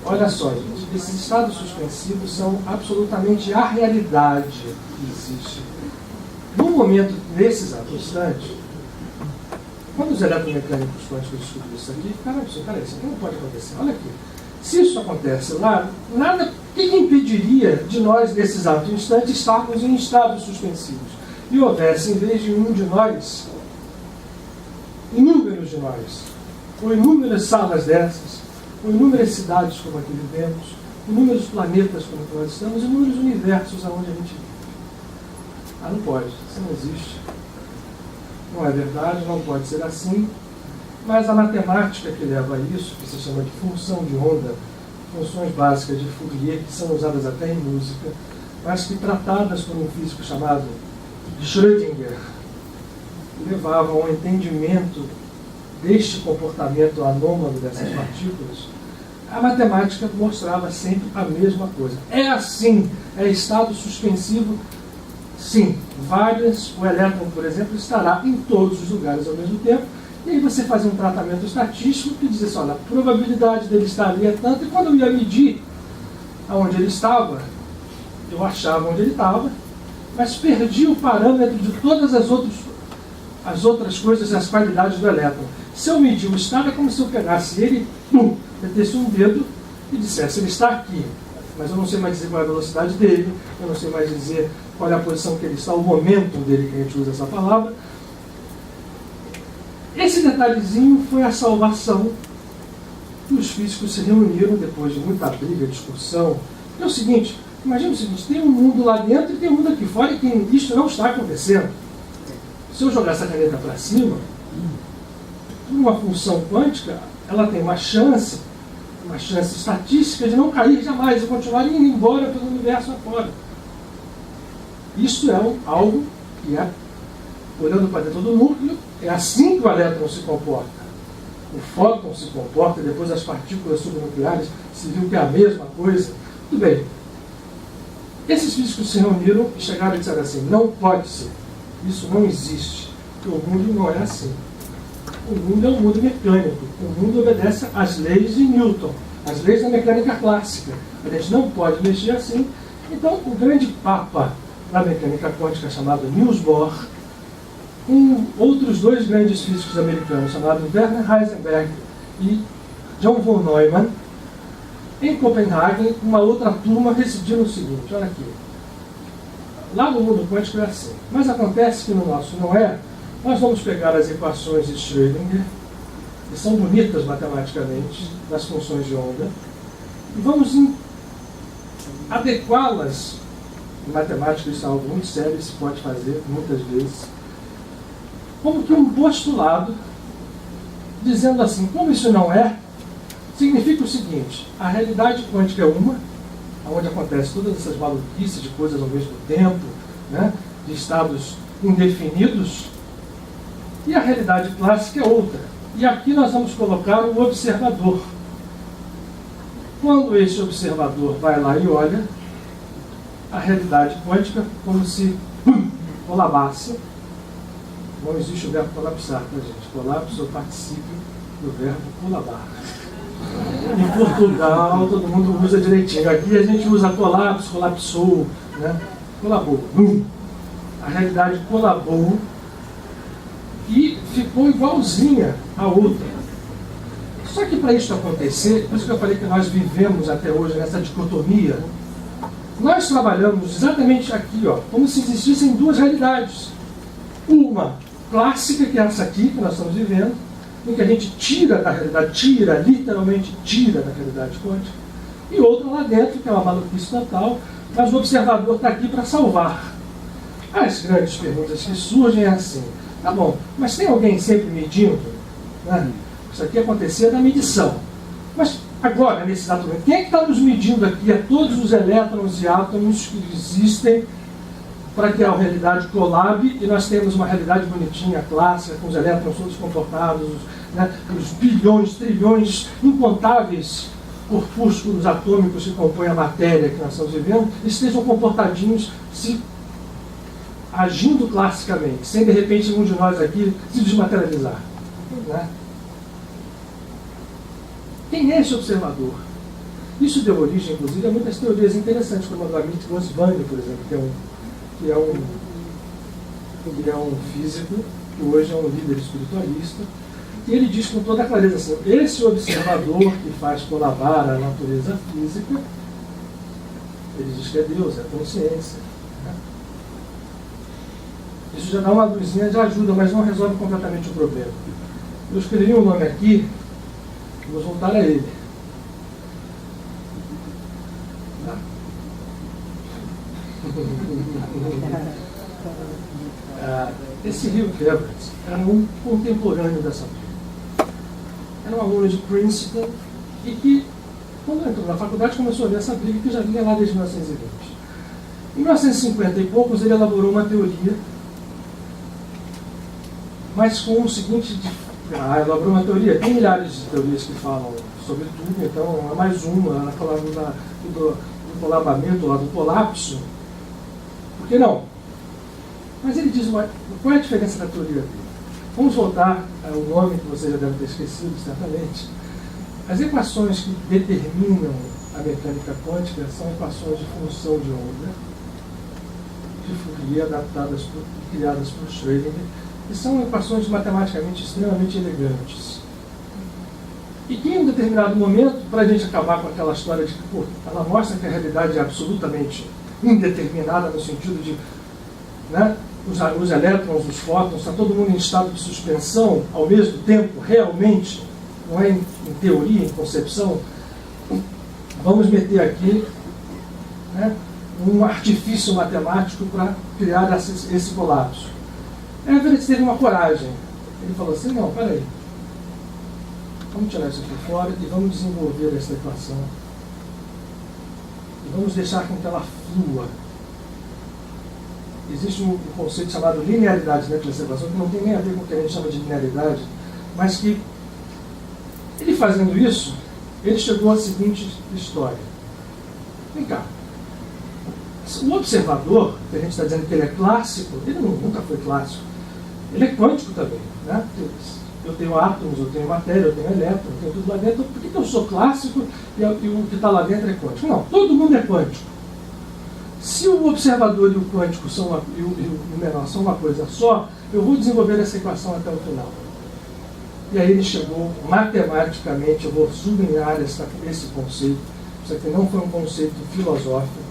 Olha só, gente, esses estados suspensivos são absolutamente a realidade que existe. No momento, nesse exato instante, quando os eletromecânicos quânticos descobriram isso aqui, caramba, isso aqui não pode acontecer. Olha aqui. Se isso acontece lá, nada, o que impediria de nós, nesse exato instante, estarmos em estados suspensivos? E houvesse, em vez de um de nós, inúmeros de nós, ou inúmeras salas dessas, ou inúmeras cidades como aqui vivemos, inúmeros planetas como que nós estamos, inúmeros universos aonde a gente vive. Ah, não pode, isso não existe. Não é verdade, não pode ser assim. Mas a matemática que leva a isso, que se chama de função de onda, funções básicas de Fourier, que são usadas até em música, mas que tratadas por um físico chamado Schrödinger, levavam ao entendimento deste comportamento anômalo dessas partículas, a matemática mostrava sempre a mesma coisa. É assim, é estado suspensivo, sim. O elétron, por exemplo, estará em todos os lugares ao mesmo tempo. E aí você fazia um tratamento estatístico que dizia assim, olha, a probabilidade dele estar ali é tanta, e quando eu ia medir aonde ele estava, eu achava onde ele estava, mas perdi o parâmetro de todas as outras coisas, as qualidades do elétron. Se eu medir o estado, é como se eu pegasse ele, metesse um dedo e dissesse, ele está aqui, mas eu não sei mais dizer qual é a velocidade dele, eu não sei mais dizer qual é a posição que ele está, o momento dele, que a gente usa essa palavra. Esse detalhezinho foi a salvação que os físicos se reuniram depois de muita briga, discussão. É o seguinte, imagina o seguinte, tem um mundo lá dentro e tem um mundo aqui fora, e isso não está acontecendo. Se eu jogar essa caneta para cima, uma função quântica, ela tem uma chance estatística de não cair jamais e continuar indo embora pelo universo afora. Isso é algo que é, olhando para dentro do núcleo, é assim que o elétron se comporta. O fóton se comporta, e depois as partículas subnucleares se viu que é a mesma coisa. Tudo bem. Esses físicos se reuniram e chegaram e disseram assim: não pode ser. Isso não existe. Porque o mundo não é assim. O mundo é um mundo mecânico. O mundo obedece às leis de Newton, às leis da mecânica clássica. A gente não pode mexer assim. Então, o grande papa da mecânica quântica, chamado Niels Bohr, com outros dois grandes físicos americanos, chamados Werner Heisenberg e John von Neumann, em Copenhague, uma outra turma decidiu o seguinte: olha aqui, lá no mundo quântico é assim, mas acontece que no nosso não é. Nós vamos pegar as equações de Schrödinger, que são bonitas matematicamente, das funções de onda, e vamos adequá-las. Em matemática isso é algo muito sério, se pode fazer muitas vezes, como que um postulado, dizendo assim: como isso não é, significa o seguinte: a realidade quântica é uma, onde acontece todas essas maluquices de coisas ao mesmo tempo, né, de estados indefinidos, e a realidade clássica é outra. E aqui nós vamos colocar um observador. Quando esse observador vai lá e olha, a realidade quântica como se colabasse. Não existe o verbo colapsar, tá, gente? Colapso é o particípio do verbo colabar. Em Portugal, todo mundo usa direitinho. Aqui a gente usa colapso, colapsou, né? Colabou. A realidade colabou e ficou igualzinha à outra. Só que para isso acontecer, por isso que eu falei que nós vivemos até hoje nessa dicotomia, nós trabalhamos exatamente aqui, ó, como se existissem duas realidades. Uma clássica, que é essa aqui que nós estamos vivendo, em que a gente tira da realidade, literalmente tira da realidade quântica, e outra lá dentro, que é uma maluquice total, mas o observador está aqui para salvar. As grandes perguntas que surgem é assim: tá bom, mas tem alguém sempre medindo? Né? Isso aqui acontecia da medição. Mas agora, nesse exato momento, quem é que está nos medindo aqui a todos os elétrons e átomos que existem para que a realidade colabe e nós temos uma realidade bonitinha, clássica, com os elétrons todos comportados, né, os bilhões, trilhões, incontáveis corpúsculos atômicos que compõem a matéria que nós estamos vivendo, estejam comportadinhos, se agindo classicamente, sem de repente um de nós aqui se desmaterializar. Né? Quem é esse observador? Isso deu origem, inclusive, a muitas teorias interessantes, como a do Amit Goswami, por exemplo, que é um físico, que hoje é um líder espiritualista, e ele diz com toda clareza assim: esse observador que faz colabar a natureza física, ele diz que é Deus, é a consciência. Né? Isso já dá uma luzinha de ajuda, mas não resolve completamente o problema. Eu escrevi um nome aqui, vamos voltar a ele. Esse Hugh Everett era um contemporâneo dessa turma. Era um aluno de Princeton e que, quando entrou na faculdade, começou a ler essa Bíblia que já vinha lá desde 1920. Em 1950 e poucos, ele elaborou uma teoria, mas com o seguinte: elaborou uma teoria, tem milhares de teorias que falam sobre tudo, então é mais uma, ela falava do colabamento, lá do colapso. Por que não? Mas ele diz: qual é a diferença da teoria dele? Vamos voltar ao nome que você já deve ter esquecido, certamente. As equações que determinam a mecânica quântica são equações de função de onda, de Fourier, adaptadas e criadas por Schrödinger, que são equações matematicamente extremamente elegantes. E que, em um determinado momento, para a gente acabar com aquela história de que ela mostra que a realidade é absolutamente indeterminada, no sentido de, né, os elétrons, os fótons, está todo mundo em estado de suspensão ao mesmo tempo, realmente, não é em teoria, em concepção. Vamos meter aqui, né, um artifício matemático para criar esse colapso. Everett teve uma coragem. Ele falou assim: não, peraí, Vamos tirar isso aqui fora e vamos desenvolver essa equação. E vamos deixar com que ela flua. Existe um conceito chamado linearidade dentro dessa equação, que não tem nem a ver com o que a gente chama de linearidade, mas que, ele fazendo isso, ele chegou à seguinte história. Vem cá. O observador, que a gente está dizendo que ele é clássico, ele nunca foi clássico. Ele é quântico também, né? Eu tenho átomos, eu tenho matéria, eu tenho elétron, eu tenho tudo lá dentro. Por que eu sou clássico e o que está lá dentro é quântico? Não, todo mundo é quântico. Se o observador e o quântico e o menor são uma coisa só, eu vou desenvolver essa equação até o final. E aí ele chegou matematicamente, eu vou sublinhar esse conceito, isso aqui não foi um conceito filosófico,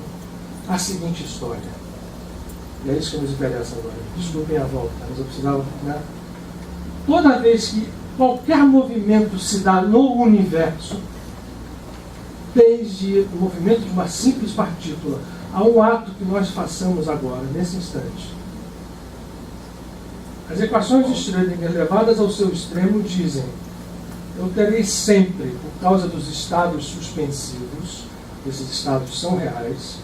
a seguinte história. E é isso que nos interessa agora. Desculpem a volta, mas eu precisava, né? Toda vez que qualquer movimento se dá no universo, desde o movimento de uma simples partícula a um ato que nós façamos agora, nesse instante, as equações de Schrödinger levadas ao seu extremo dizem: eu terei sempre, por causa dos estados suspensivos, esses estados são reais,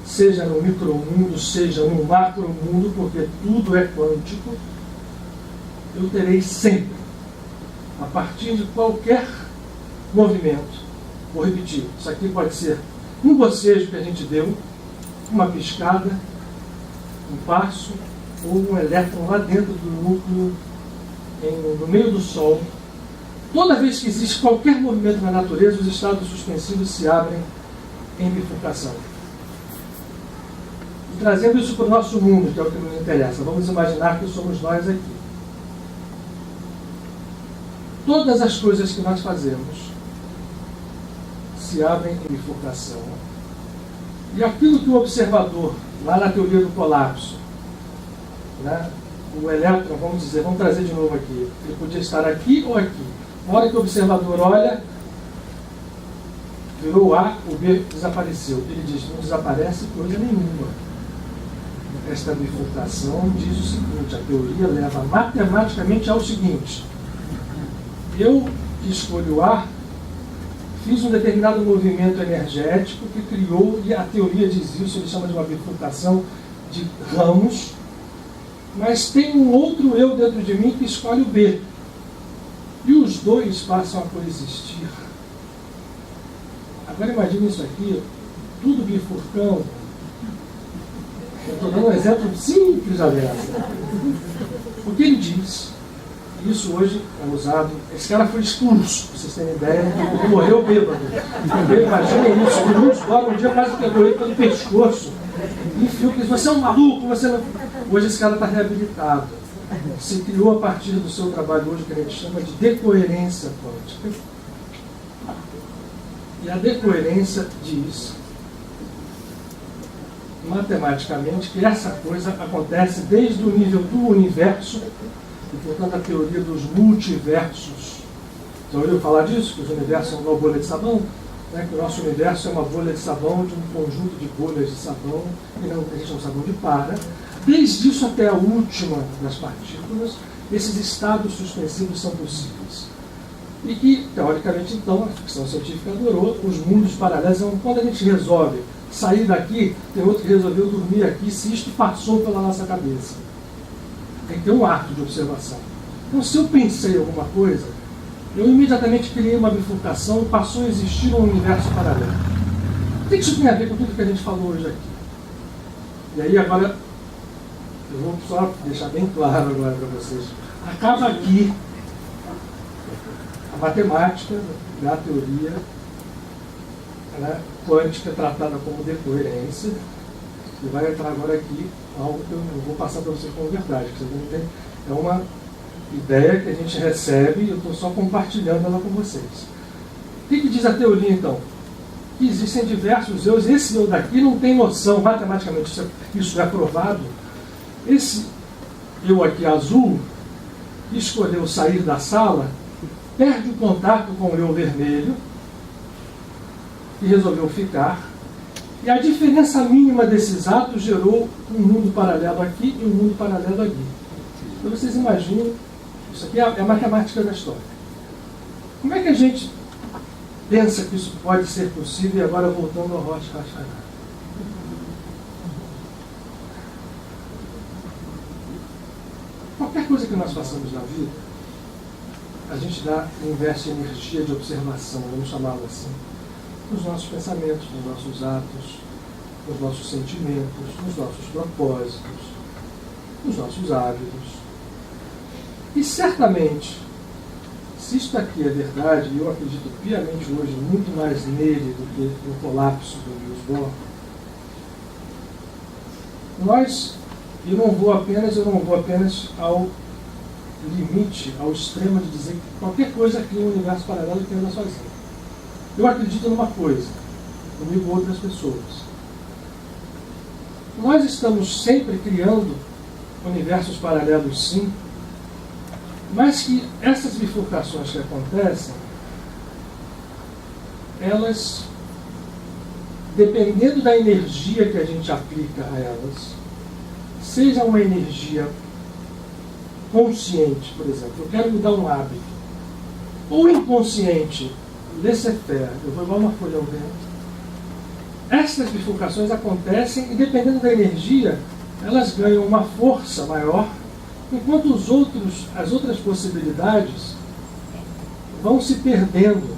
seja no micromundo, seja no macromundo, porque tudo é quântico, eu terei sempre, a partir de qualquer movimento, vou repetir, isso aqui pode ser um bocejo que a gente deu, uma piscada, um passo, ou um elétron lá dentro do núcleo, no meio do Sol. Toda vez que existe qualquer movimento na natureza, os estados suspensivos se abrem em bifurcação. E trazendo isso para o nosso mundo, que é o que nos interessa, vamos imaginar que somos nós aqui. Todas as coisas que nós fazemos se abrem em bifurcação. E aquilo que o observador, lá na teoria do colapso, né, o elétron, vamos trazer de novo aqui, ele podia estar aqui ou aqui. Na hora que o observador olha, virou A, o B desapareceu. Ele diz: não desaparece coisa nenhuma. Esta bifurcação diz o seguinte: a teoria leva matematicamente ao seguinte: eu que escolho A, fiz um determinado movimento energético que criou, e a teoria diz isso, ele chama de uma bifurcação de ramos, mas tem um outro eu dentro de mim que escolhe o B. E os dois passam a coexistir. Agora imagine isso aqui, tudo bifurcando. Eu estou dando um exemplo simples, aliás. O que ele diz, isso hoje é usado, esse cara foi expulso, para vocês terem ideia, ele morreu bêbado. Imaginem isso, o Lúcio logo um dia quase pegou ele pelo pescoço, enfiou, que você é um maluco, você não... Hoje esse cara está reabilitado. Se criou a partir do seu trabalho hoje, que a gente chama de decoerência quântica. E a decoerência diz, matematicamente, que essa coisa acontece desde o nível do universo, e portanto a teoria dos multiversos. Já ouviu falar disso? Que os universos são uma bolha de sabão? Né? Que o nosso universo é uma bolha de sabão, de um conjunto de bolhas de sabão, que não existe um sabão de para. Desde isso até a última das partículas, esses estados suspensivos são possíveis. E que, teoricamente, então, a ficção científica adorou os mundos paralelos. Então, quando a gente resolve sair daqui, tem outro que resolveu dormir aqui, se isto passou pela nossa cabeça. Tem que ter um ato de observação. Então, se eu pensei em alguma coisa, eu imediatamente criei uma bifurcação e passou a existir um universo paralelo. O que isso tem a ver com tudo que a gente falou hoje aqui? E aí, agora, eu vou só deixar bem claro agora para vocês. Acaba aqui a matemática da teoria, né, quântica tratada como decoerência, e vai entrar agora aqui algo que eu não vou passar para vocês como verdade, que vocês não têm, é uma ideia que a gente recebe e eu estou só compartilhando ela com vocês. O que diz a teoria então? Que existem diversos eus, esse eu daqui não tem noção, matematicamente isso é provado. Esse eu aqui azul, que escolheu sair da sala, perde o contato com o eu vermelho, que resolveu ficar, e a diferença mínima desses atos gerou um mundo paralelo aqui e um mundo paralelo aqui. Então vocês imaginam, isso aqui é a matemática da história. Como é que a gente pensa que isso pode ser possível, e agora voltando ao Rosh Hashanah? Qualquer coisa que nós façamos na vida, a gente investe energia de observação, vamos chamá-lo assim, nos nossos pensamentos, nos nossos atos, nos nossos sentimentos, nos nossos propósitos, nos nossos hábitos. E certamente, se isto aqui é verdade, e eu acredito piamente hoje muito mais nele do que no colapso do Niels Bohr, eu não vou apenas ao limite, ao extremo de dizer que qualquer coisa cria um universo paralelo que anda sozinho. Eu acredito numa coisa, comigo outras pessoas. Nós estamos sempre criando universos paralelos, sim, mas que essas bifurcações que acontecem, elas, dependendo da energia que a gente aplica a elas, seja uma energia consciente, por exemplo, eu quero mudar um hábito, ou inconsciente, laissez-faire, eu vou igual uma folha ao vento. Essas bifurcações acontecem e, dependendo da energia, elas ganham uma força maior, enquanto as outras possibilidades vão se perdendo.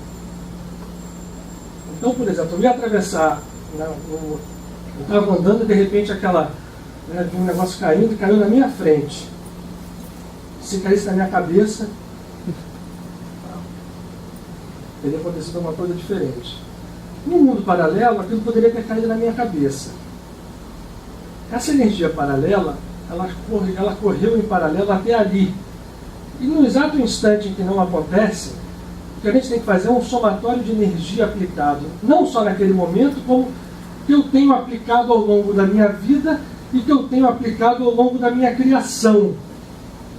Então, por exemplo, eu ia atravessar, eu estava andando e de repente vi um negócio caindo e caiu na minha frente. Se caísse na minha cabeça, teria acontecido uma coisa diferente. No mundo paralelo, aquilo poderia ter caído na minha cabeça. Essa energia paralela, ela correu em paralelo até ali. E no exato instante em que não acontece, o que a gente tem que fazer é um somatório de energia aplicado, não só naquele momento, como que eu tenho aplicado ao longo da minha vida e que eu tenho aplicado ao longo da minha criação.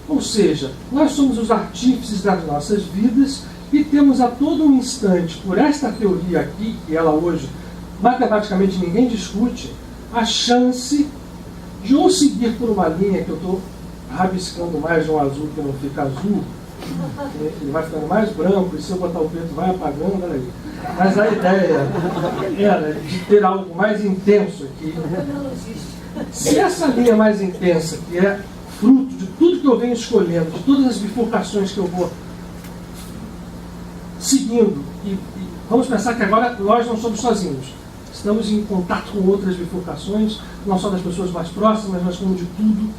Ou seja, nós somos os artífices das nossas vidas e temos a todo um instante, por esta teoria aqui, que ela hoje matematicamente ninguém discute, a chance de ou seguir por uma linha que eu estou rabiscando mais de um azul que não fica azul, ele vai ficando mais branco, e se eu botar o preto vai apagando, olha aí. Mas a ideia era de ter algo mais intenso aqui. Se essa linha mais intensa, que é fruto de tudo que eu venho escolhendo, de todas as bifurcações que eu vou seguindo, e vamos pensar que agora nós não somos sozinhos. Estamos em contato com outras bifurcações, não só das pessoas mais próximas, mas como de tudo.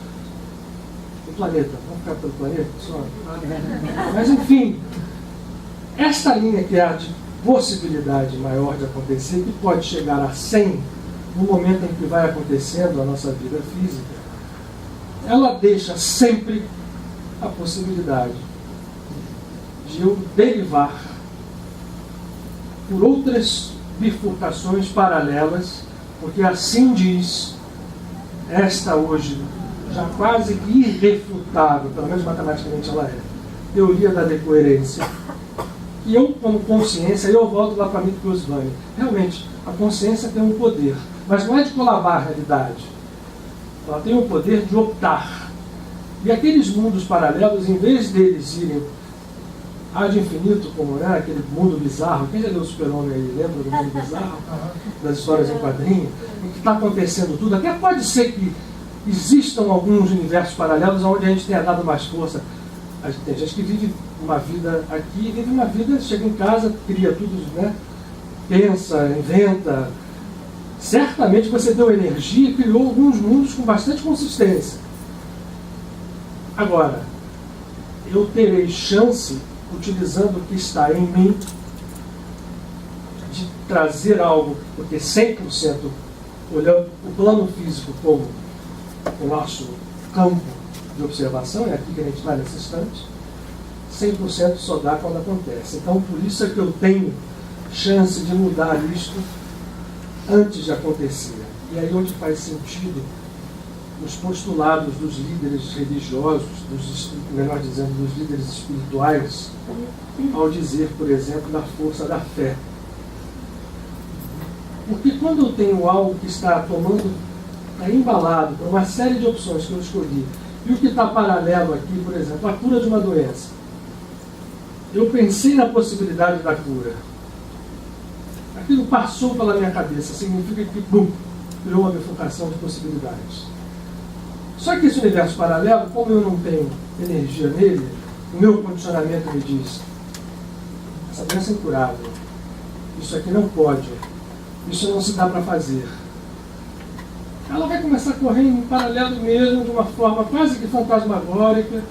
O planeta. Vamos ficar pelo planeta? Só. Mas, enfim, esta linha que é a de possibilidade maior de acontecer, que pode chegar a 100 no momento em que vai acontecendo a nossa vida física, ela deixa sempre a possibilidade de eu derivar por outras bifurcações paralelas, porque assim diz esta hoje, já quase que irrefutável, pelo menos matematicamente ela é, teoria da decoerência, que eu, como consciência, eu volto lá para mim do Goswami. Realmente, a consciência tem um poder, mas não é de colabar a realidade. Ela tem o poder de optar. E aqueles mundos paralelos, em vez deles irem ad infinito, como é aquele mundo bizarro, quem já leu o Super-Homem aí, lembra do mundo bizarro? Das histórias em quadrinho, em que está acontecendo tudo. Até pode ser que existam alguns universos paralelos onde a gente tenha dado mais força. Tem gente que vive uma vida aqui, vive uma vida, chega em casa, cria tudo, né? Pensa, inventa. Certamente você deu energia e criou alguns mundos com bastante consistência. Agora, eu terei chance, utilizando o que está em mim, de trazer algo, porque 100%, olhando o plano físico como o nosso campo de observação, é aqui que a gente está nesse instante, 100% só dá quando acontece. Então, por isso é que eu tenho chance de mudar isto antes de acontecer. E aí onde faz sentido os postulados dos líderes religiosos, melhor dizendo, dos líderes espirituais, ao dizer, por exemplo, da força da fé. Porque quando eu tenho algo que está embalado por uma série de opções que eu escolhi, e o que está paralelo aqui, por exemplo, a cura de uma doença. eu pensei na possibilidade da cura. Aquilo passou pela minha cabeça, significa que, bum, criou uma bifurcação de possibilidades. Só que esse universo paralelo, como eu não tenho energia nele, o meu condicionamento me diz: essa doença é incurável, isso aqui não pode, isso não se dá para fazer. Ela vai começar a correr em paralelo mesmo, de uma forma quase que fantasmagórica,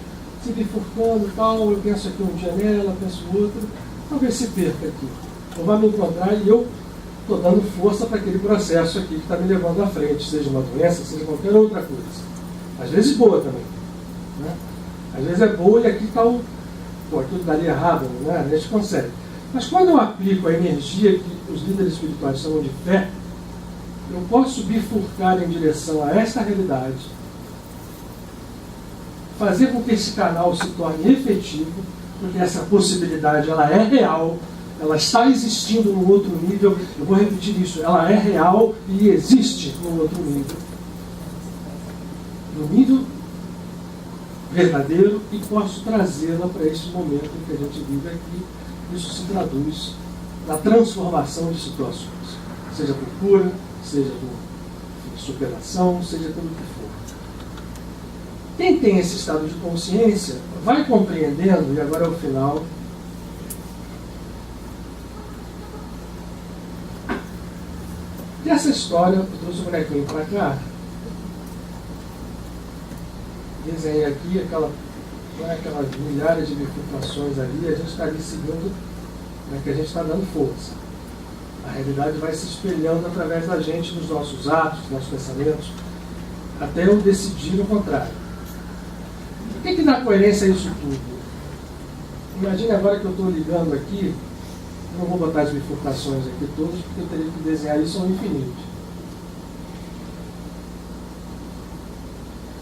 se bifurcando e tal. Eu penso aqui um dia nela, penso outro, talvez se perca aqui. Ou vai me encontrar e eu estou dando força para aquele processo aqui que está me levando à frente, seja uma doença, seja qualquer outra coisa. Às vezes boa também, né? Às vezes é boa e aqui está o... Pô, aquilo daria errado, né? A gente consegue. Mas quando eu aplico a energia que os líderes espirituais chamam de fé, eu posso bifurcar em direção a esta realidade, fazer com que esse canal se torne efetivo, porque essa possibilidade ela é real, ela está existindo no outro nível. Eu vou repetir isso: ela é real e existe no outro nível. No nível verdadeiro, e posso trazê-la para esse momento em que a gente vive aqui. Isso se traduz na transformação de situações, seja por cura, seja por superação, seja pelo que for. Quem tem esse estado de consciência vai compreendendo, e agora é o final, que essa história, eu trouxe o bonequinho para cá, desenhei aqui aquelas milhares de bifurcações ali, a gente está ali seguindo, que a gente está dando força. A realidade vai se espelhando através da gente, dos nossos atos, dos nossos pensamentos, até eu decidir o contrário. O que dá coerência a isso tudo? Imagine agora que eu estou ligando aqui, não vou botar as bifurcações aqui todas, porque eu teria que desenhar isso ao infinito.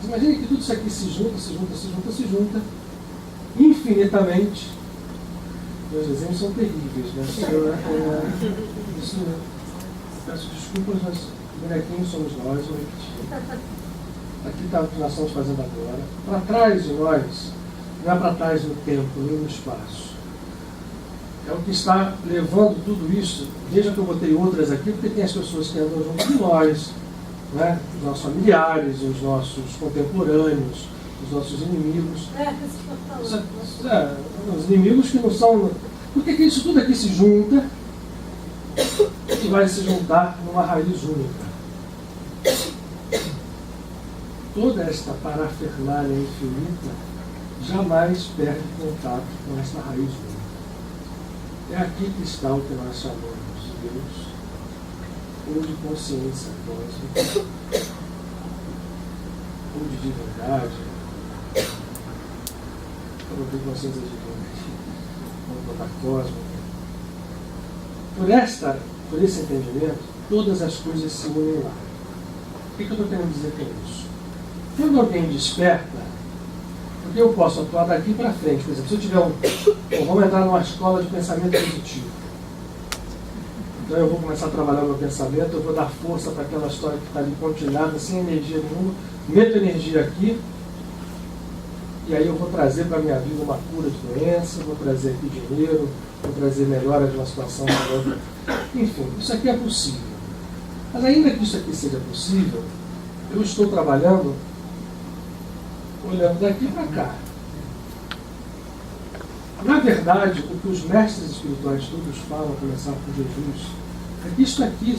Imagine que tudo isso aqui se junta, infinitamente. Meus exemplos são terríveis, né? Isso, peço desculpas, mas bonequinhos somos nós, vou repetir. Aqui está o que nós estamos fazendo agora. Para trás de nós, não é para trás no tempo, nem no espaço. É o que está levando tudo isso. Veja que eu botei outras aqui, porque tem as pessoas que andam junto de nós, né? Os nossos familiares, os nossos contemporâneos, os nossos inimigos. Os inimigos que não são... Porque que isso tudo aqui se junta e vai se juntar numa raiz única. Toda esta parafernália infinita jamais perde contato com esta raiz única. É aqui que está o que nós chamamos de Deus, ou de consciência cósmica, ou de divindade, ou de consciência divina, ou da cósmica. Por esse entendimento, todas as coisas se unem lá. O que eu estou querendo dizer com isso? Quando alguém desperta, porque eu posso atuar daqui para frente, por exemplo, se eu tiver vamos entrar numa escola de pensamento positivo. Então eu vou começar a trabalhar o meu pensamento, eu vou dar força para aquela história que está ali continuada, sem energia nenhuma, meto energia aqui, e aí eu vou trazer para a minha vida uma cura de doença, vou trazer aqui dinheiro, vou trazer melhora de uma situação para outra. Enfim, isso aqui é possível. Mas ainda que isso aqui seja possível, eu estou trabalhando olhando daqui para cá. Na verdade, o que os mestres espirituais todos falam, a começar por Jesus, é que isso aqui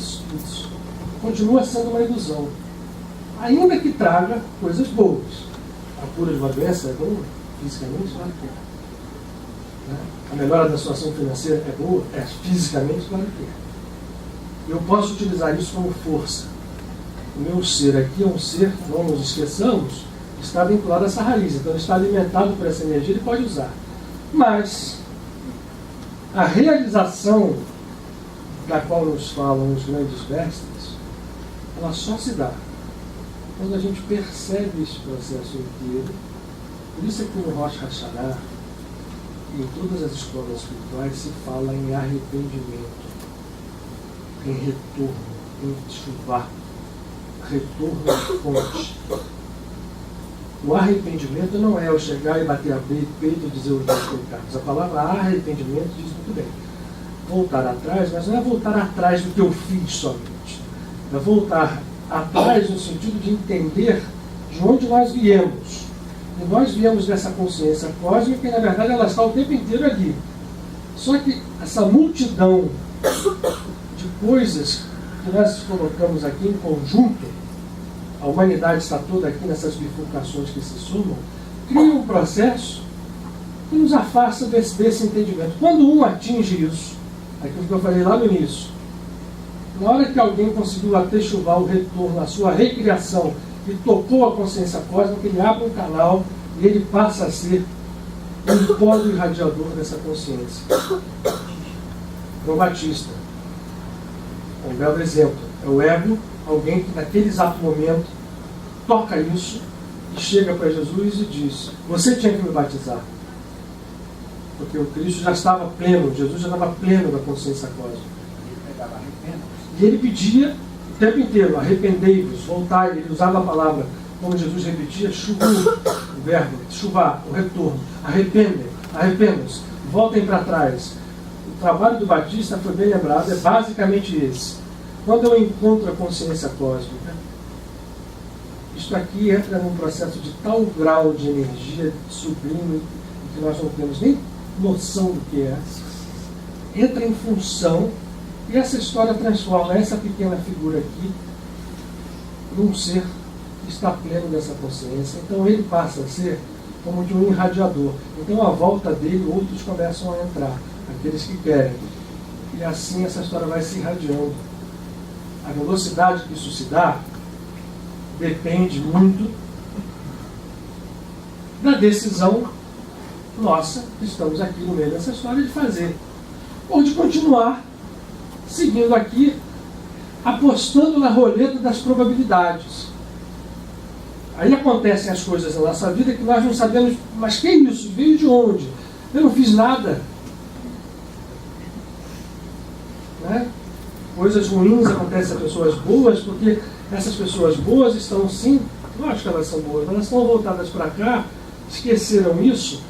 continua sendo uma ilusão, ainda que traga coisas boas. A cura de uma doença é boa, fisicamente, claro que é. A melhora da situação financeira é boa, fisicamente, claro que é. Eu posso utilizar isso como força. O meu ser aqui é um ser, não nos esqueçamos, está vinculado a essa raiz, então ele está alimentado por essa energia, ele pode usar. Mas a realização da qual nos falam os grandes mestres, ela só se dá quando a gente percebe esse processo inteiro. Por isso é que no Rosh Hashanah e em todas as escolas espirituais se fala em arrependimento, em retorno, em chuva, retorno à fonte. O arrependimento não é eu chegar e bater a peito e dizer os meus pecados. A palavra arrependimento diz muito bem. Voltar atrás, mas não é voltar atrás do que eu fiz somente. É voltar atrás no sentido de entender de onde nós viemos. E nós viemos dessa consciência cósmica e, na verdade, ela está o tempo inteiro ali. Só que essa multidão de coisas que nós colocamos aqui em conjunto, a humanidade está toda aqui nessas bifurcações que se somam, cria um processo que nos afasta desse entendimento. Quando um atinge isso, aquilo que eu falei lá no início, na hora que alguém conseguiu atechuvar o retorno, a sua recriação, e tocou a consciência cósmica, ele abre um canal e ele passa a ser um polo irradiador dessa consciência. João Batista, um belo exemplo. É o ego, alguém que naquele exato momento toca isso e chega para Jesus e diz: você tinha que me batizar. Porque o Cristo já estava pleno, Jesus já estava pleno da consciência cósmica. E ele pedia o tempo inteiro: arrependei-vos, voltai. Ele usava a palavra, como Jesus repetia, chuvu, o verbo, chuvar, o retorno. Arrependam-se, voltem para trás. O trabalho do Batista foi bem lembrado, é basicamente esse. Quando eu encontro a consciência cósmica, isto aqui entra num processo de tal grau de energia sublime que nós não temos nem noção do que é. Entra em função e essa história transforma essa pequena figura aqui num ser que está pleno dessa consciência. Então ele passa a ser como de um irradiador. Então à volta dele outros começam a entrar, aqueles que querem. E assim essa história vai se irradiando. A velocidade que isso se dá depende muito da decisão nossa, que estamos aqui no meio dessa história, de fazer. Ou de continuar seguindo aqui, apostando na roleta das probabilidades. Aí acontecem as coisas na nossa vida que nós não sabemos, mas que isso? Veio de onde? Eu não fiz nada. Né? Coisas ruins acontecem a pessoas boas, porque essas pessoas boas estão sim, lógico que elas são boas, mas elas estão voltadas para cá, esqueceram isso,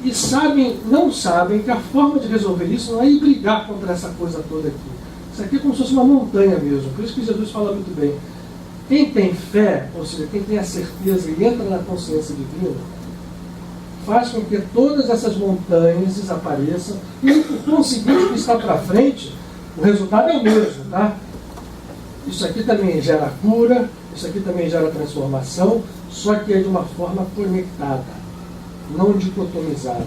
e não sabem que a forma de resolver isso não é ir brigar contra essa coisa toda aqui. Isso aqui é como se fosse uma montanha mesmo. Por isso que Jesus fala muito bem. Quem tem fé, ou seja, quem tem a certeza e entra na consciência divina, faz com que todas essas montanhas desapareçam e o conseguinte que está para frente, o resultado é o mesmo, tá? Isso aqui também gera cura, isso aqui também gera transformação, só que é de uma forma conectada, não dicotomizada.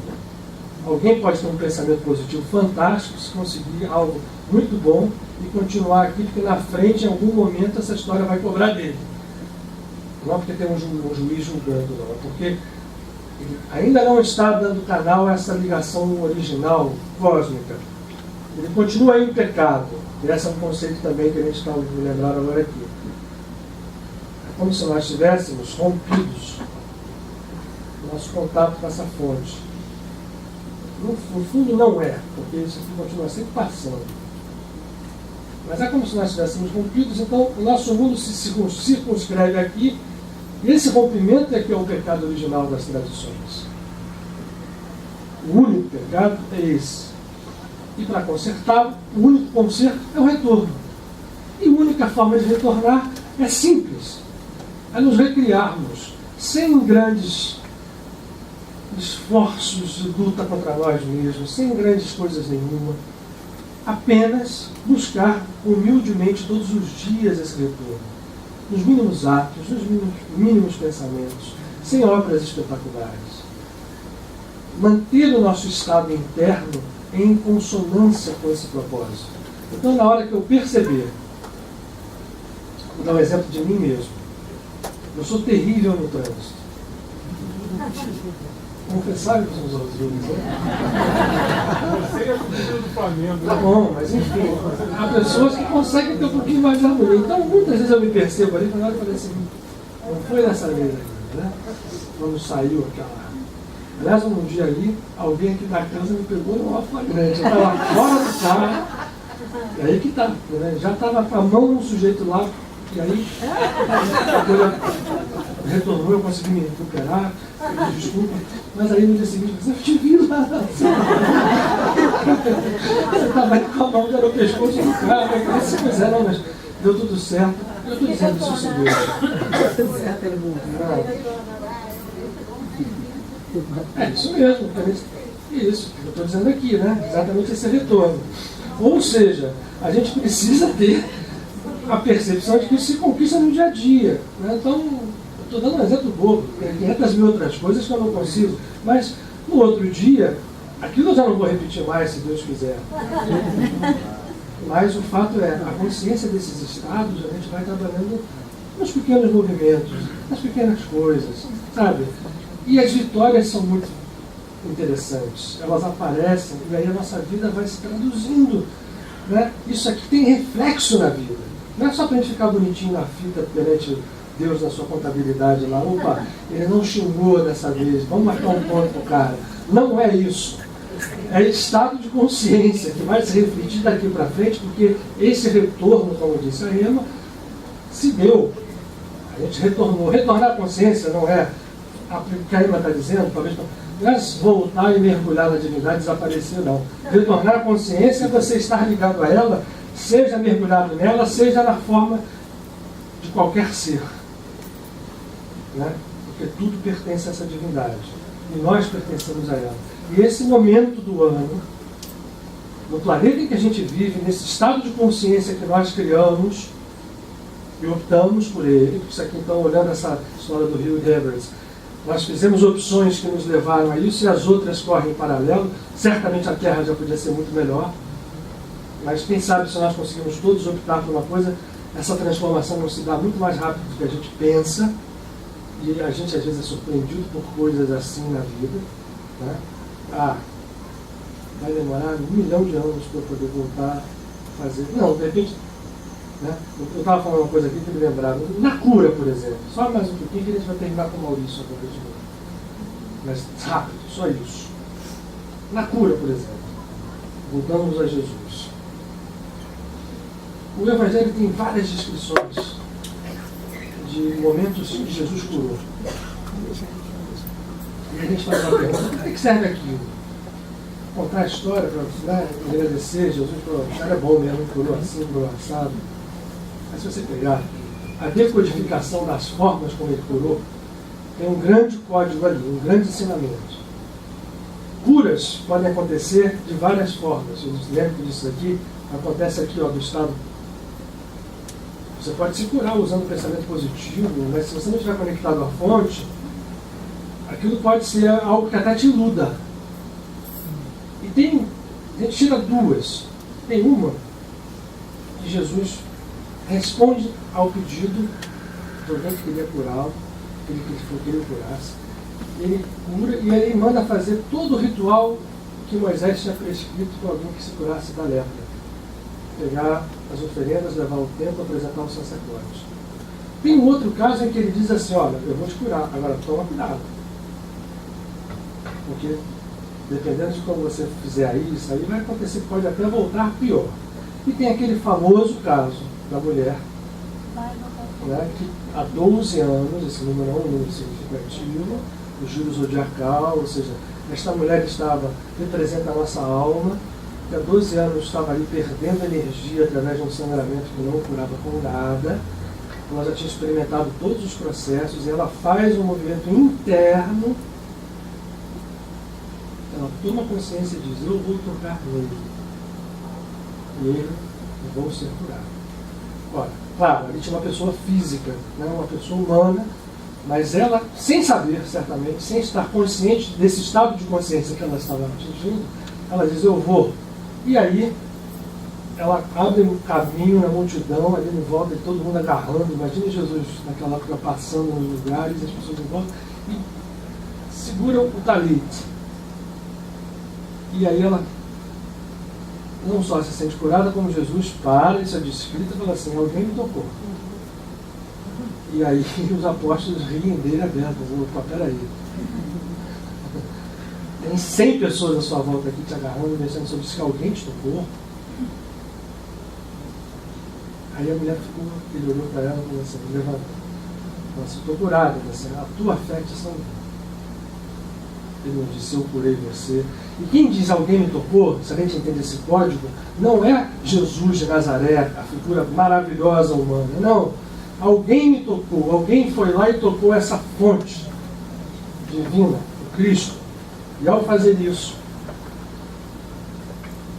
Alguém pode ter um pensamento positivo fantástico se conseguir algo muito bom e continuar aqui, porque na frente, em algum momento, essa história vai cobrar dele. Não é porque tem um juiz julgando, não. É porque ele ainda não está dando canal a essa ligação original, cósmica. Ele continua aí em pecado. E esse é um conceito também que a gente está lembrando agora aqui. É como se nós tivéssemos rompidos o nosso contato com essa fonte. No fundo não é, porque isso aqui continua sempre passando. Mas é como se nós estivéssemos rompidos, então o nosso mundo se circunscreve aqui, e esse rompimento é que é o pecado original das tradições. O único pecado é esse. E para consertá-lo, o único conserto é o retorno. E a única forma de retornar é simples. É nos recriarmos, sem grandes esforços de luta contra nós mesmos, sem grandes coisas nenhuma. Apenas buscar humildemente todos os dias esse retorno. Nos mínimos atos, nos mínimos pensamentos, sem obras espetaculares. Manter o nosso estado interno em consonância com esse propósito. Então, na hora que eu perceber, vou dar um exemplo de mim mesmo. Eu sou terrível no trânsito. Confessar uns aos outros, né? Você é a cultura do Flamengo. Tá bom, mas enfim, há pessoas que conseguem ter um pouquinho mais de harmonia. Então, muitas vezes eu me percebo ali, na hora eu falei assim, não foi nessa mesa ainda, né? Quando saiu aquela... Aliás, um dia ali, alguém aqui da casa me pegou no maior flagrante. Eu estava fora do carro, e aí que tá, né? Já estava com a mão no sujeito lá, e aí retornou, eu consegui me recuperar, pedi desculpa, mas aí no dia seguinte eu te vi lá. Você estava com a mão já no pescoço do cara, se quiser, não, mas deu tudo certo. Eu estou dizendo isso o seguinte. Deu tudo certo, ele morreu. É isso mesmo, isso que eu estou dizendo aqui, né? Exatamente esse retorno. Ou seja, a gente precisa ter a percepção de que isso se conquista no dia a dia. Né? Então, eu estou dando um exemplo bobo, tem 500 mil outras coisas que eu não consigo, mas no outro dia, aquilo eu já não vou repetir mais, se Deus quiser. Mas o fato é, a consciência desses estados, a gente vai trabalhando nos pequenos movimentos, nas pequenas coisas, sabe? E as vitórias são muito interessantes. Elas aparecem e aí a nossa vida vai se traduzindo. Né? Isso aqui tem reflexo na vida. Não é só para a gente ficar bonitinho na fita perante Deus na sua contabilidade lá. Opa, ele não xingou dessa vez, vamos marcar um ponto pro cara. Não é isso. É estado de consciência que vai se refletir daqui para frente, porque esse retorno, como disse a Emma, se deu. A gente retornou. Retornar a consciência não é o que a Emma está dizendo, talvez não é voltar e mergulhar na divindade e desaparecer, não. Retornar a consciência é você estar ligado a ela, seja mergulhado nela, seja na forma de qualquer ser. Né? Porque tudo pertence a essa divindade. E nós pertencemos a ela. E esse momento do ano, no planeta em que a gente vive, nesse estado de consciência que nós criamos e optamos por ele, isso aqui então, olhando essa história do Rio Everest, nós fizemos opções que nos levaram a isso e as outras correm em paralelo. Certamente a Terra já podia ser muito melhor, mas quem sabe se nós conseguimos todos optar por uma coisa, essa transformação não se dá muito mais rápido do que a gente pensa, e a gente às vezes é surpreendido por coisas assim na vida. Né? Vai demorar 1 milhão de anos para eu poder voltar a fazer. Não, de repente, né? Eu estava falando uma coisa aqui que me lembrava. Na cura, por exemplo, só mais um pouquinho que a gente vai terminar com o Maurício agora de novo. Mas rápido, só isso. Na cura, por exemplo, voltamos a Jesus. O Evangelho tem várias descrições de momentos que Jesus curou. E a gente faz uma pergunta: para que serve aquilo? Contar a história para agradecer Jesus, o cara é bom mesmo, curou assim, curou assado. Mas se você pegar a decodificação das formas como ele curou, tem um grande código ali, um grande ensinamento. Curas podem acontecer de várias formas. Eu lembro disso aqui, acontece aqui, ó, do estado. Você pode se curar usando o pensamento positivo, mas se você não estiver conectado à fonte, aquilo pode ser algo que até te iluda. E a gente tira duas. Tem uma que Jesus responde ao pedido de alguém que queria curá-lo, que ele queria curasse. Ele cura e ele manda fazer todo o ritual que Moisés tinha prescrito para alguém que se curasse da lepra. Pegar as oferendas, levar ao templo, apresentar aos sacerdotes. Tem um outro caso em que ele diz assim: olha, eu vou te curar, agora toma cuidado. Porque dependendo de como você fizer isso aí vai acontecer, pode até voltar pior. E tem aquele famoso caso da mulher, né, que há 12 anos, esse número é um número significativo, o giro zodiacal, ou seja, esta mulher representa a nossa alma, que há 12 anos estava ali perdendo energia através de um sangramento que não curava com nada. Ela já tinha experimentado todos os processos e ela faz um movimento interno. Ela toma consciência e diz: eu vou tocar nele. E ele vou ser curado. Ora, claro, ali tinha uma pessoa física, né, uma pessoa humana, mas ela, sem saber, certamente, sem estar consciente desse estado de consciência que ela estava atingindo, ela diz: eu vou. E aí, ela abre um caminho na multidão, ali em volta, e todo mundo agarrando. Imagina Jesus naquela época passando nos lugares, as pessoas em volta, e seguram o talite. E aí ela não só se sente curada, como Jesus para, isso é descrito, e fala assim: alguém me tocou. E aí os apóstolos riem dele abertos. Opa, peraí. Tem 100 pessoas à sua volta aqui te agarrando, mexendo sobre isso, que alguém te tocou. Aí a mulher ficou, ele olhou para ela e falou assim: levanta. Ela se curada, assim, a tua fé te salvou. Ele não disse, eu curei você. E quem diz alguém me tocou, se a gente entende esse código, não é Jesus de Nazaré, a figura maravilhosa humana. Não. Alguém me tocou, alguém foi lá e tocou essa fonte divina, o Cristo. E ao fazer isso,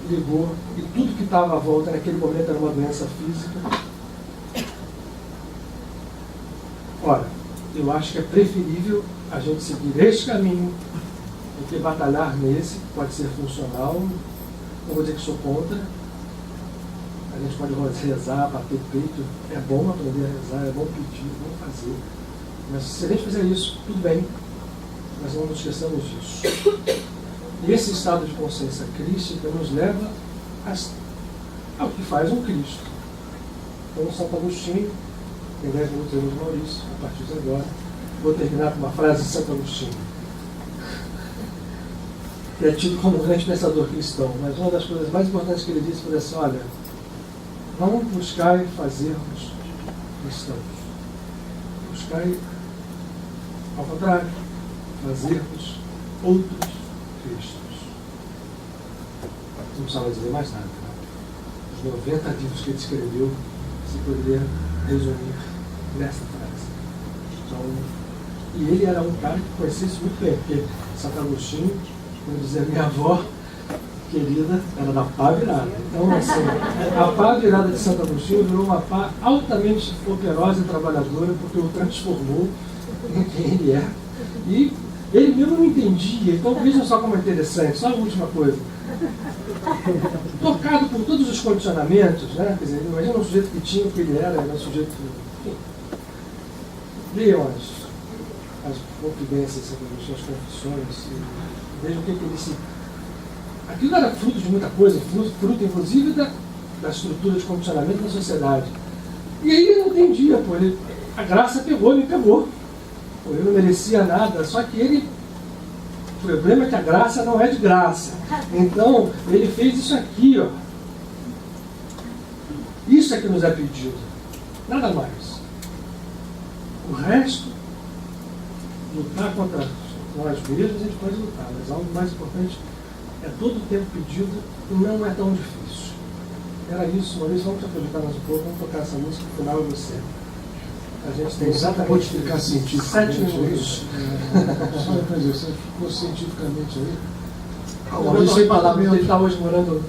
ligou, e tudo que estava à volta naquele momento era uma doença física. Ora, eu acho que é preferível a gente seguir este caminho do que batalhar nesse, que pode ser funcional. Não vou dizer que sou contra. A gente pode rezar, bater peito. É bom aprender a rezar, é bom pedir, é bom fazer. Mas se a gente fizer isso, tudo bem. Mas não nos esqueçamos disso. E esse estado de consciência crística nos leva ao que faz um Cristo. Então, Santo Agostinho, em 10 minutos eu Maurício, a partir de agora, vou terminar com uma frase de Santo Agostinho, que é tido como um grande pensador cristão, mas uma das coisas mais importantes que ele disse foi assim: olha, não buscai fazer-vos cristãos, buscai, ao contrário, fazer-vos outros Cristos. Não precisava dizer mais nada. Né? Os 90 livros que ele escreveu se poderia resumir nessa frase. Então, e ele era um cara que conhecia isso muito bem, porque Santo Agostinho, como dizia minha avó querida, era da pá virada. Então, assim, a pá virada de Santo Agostinho virou uma pá altamente operosa e trabalhadora, porque o transformou em quem ele é. E ele mesmo não entendia. Então, vejam só como é interessante, só a última coisa. Tocado por todos os condicionamentos, né? Quer dizer, imagina um sujeito que tinha o que ele era um sujeito. Enfim, leiam as confidências, as confissões, e vejam o que ele se. Aquilo era fruto de muita coisa, fruto inclusive da estrutura de condicionamento da sociedade. E aí ele não entendia, pô, a graça pegou, ele pegou. Pô, ele não merecia nada, só que ele. O problema é que a graça não é de graça. Então, ele fez isso aqui, ó. Isso é que nos é pedido. Nada mais. O resto, lutar contra nós mesmos, a gente pode lutar, mas algo mais importante é todo o tempo pedido e não é tão difícil. Era isso, Maurício, vamos te aproveitar mais um pouco, vamos tocar essa música, no final é você. A gente tem exatamente. Pode explicar cientificamente 7 minutos. Só para dizer, você ficou cientificamente aí. Maurício sem palavra, ele está hoje morando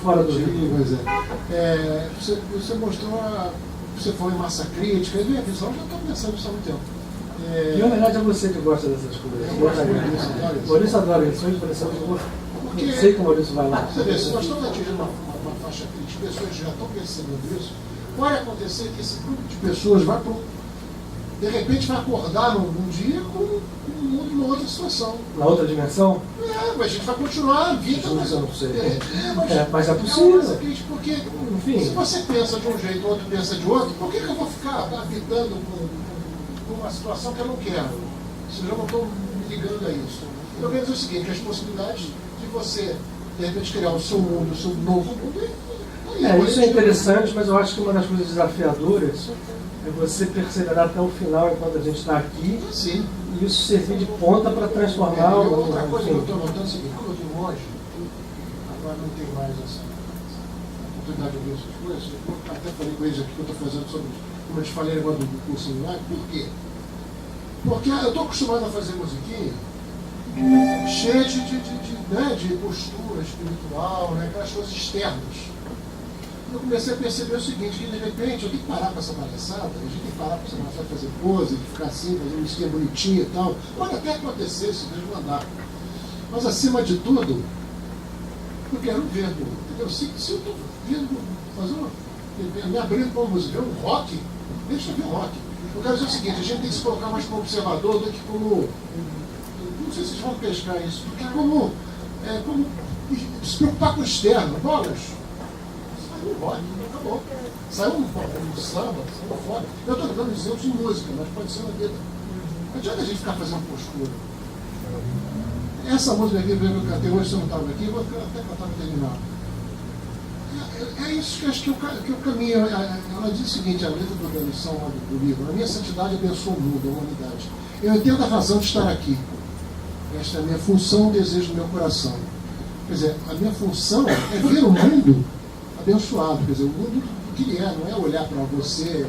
fora do Rio. Pois é. Você mostrou, você falou em massa crítica, e a visão já está pensando nisso há muito tempo. E na verdade é você que gosta dessas coisas. Maurício adora isso, hoje pareceu que eu sei que o Maurício vai lá. Você vê, se nós estamos atingindo uma faixa crítica, pessoas já estão percebendo isso, pode acontecer que esse grupo de pessoas de repente vai acordar num dia com uma outra situação. Na outra dimensão? Mas a gente vai continuar a vida. Mas eu não sei. Mas é possível. Porque enfim, se você pensa de um jeito, o outro pensa de outro, por que eu vou ficar habitando com uma situação que eu não quero? Se eu já não estou me ligando a isso. Eu quero dizer o seguinte, as possibilidades de você, de repente, criar o seu mundo, o seu novo mundo. Isso é interessante, mas eu acho que uma das coisas desafiadoras é você perseverar até o final enquanto a gente está aqui. Sim. E isso servir de ponta para transformar o. Outra coisa que eu estou notando é o seguinte, como eu vim longe, agora não tenho mais essa oportunidade de ouvir essas coisas, eu até falei com eles aqui que eu estou fazendo sobre, como eu te falei agora do curso online, por quê? Porque eu estou acostumado a fazer musiquinha cheia de postura espiritual, né, aquelas coisas externas. Eu comecei a perceber o seguinte, que de repente eu tenho que parar com essa palhaçada, a gente tem que parar com essa palhaçada de fazer pose, de ficar assim, fazer uma musiquinha bonitinha e tal. Pode até acontecer, se Deus mandar. Mas acima de tudo, eu quero ver, entendeu? Se eu estou vendo, me abrindo para uma música, um rock, deixa eu ver rock. Eu quero dizer o seguinte, a gente tem que se colocar mais como observador do que como, não sei se vocês vão pescar isso, porque como se preocupar com o externo, bolas. Saiu um rock, acabou. Saiu um samba, saiu um fora. Eu estou dando exemplos de música, mas pode ser na vida. Não adianta a gente ficar fazendo postura. Essa música aqui que eu cantei hoje, se eu não estava aqui, vou até cantar para terminar. É isso que eu acho que eu caminho. Ela diz o seguinte, a letra da lição do livro: a minha santidade abençoa o mundo, a humanidade. Eu entendo a razão de estar aqui. Esta é a minha função, o desejo do meu coração. Quer dizer, a minha função é ver o mundo abençoado. Quer dizer, o mundo que ele é, não é olhar para você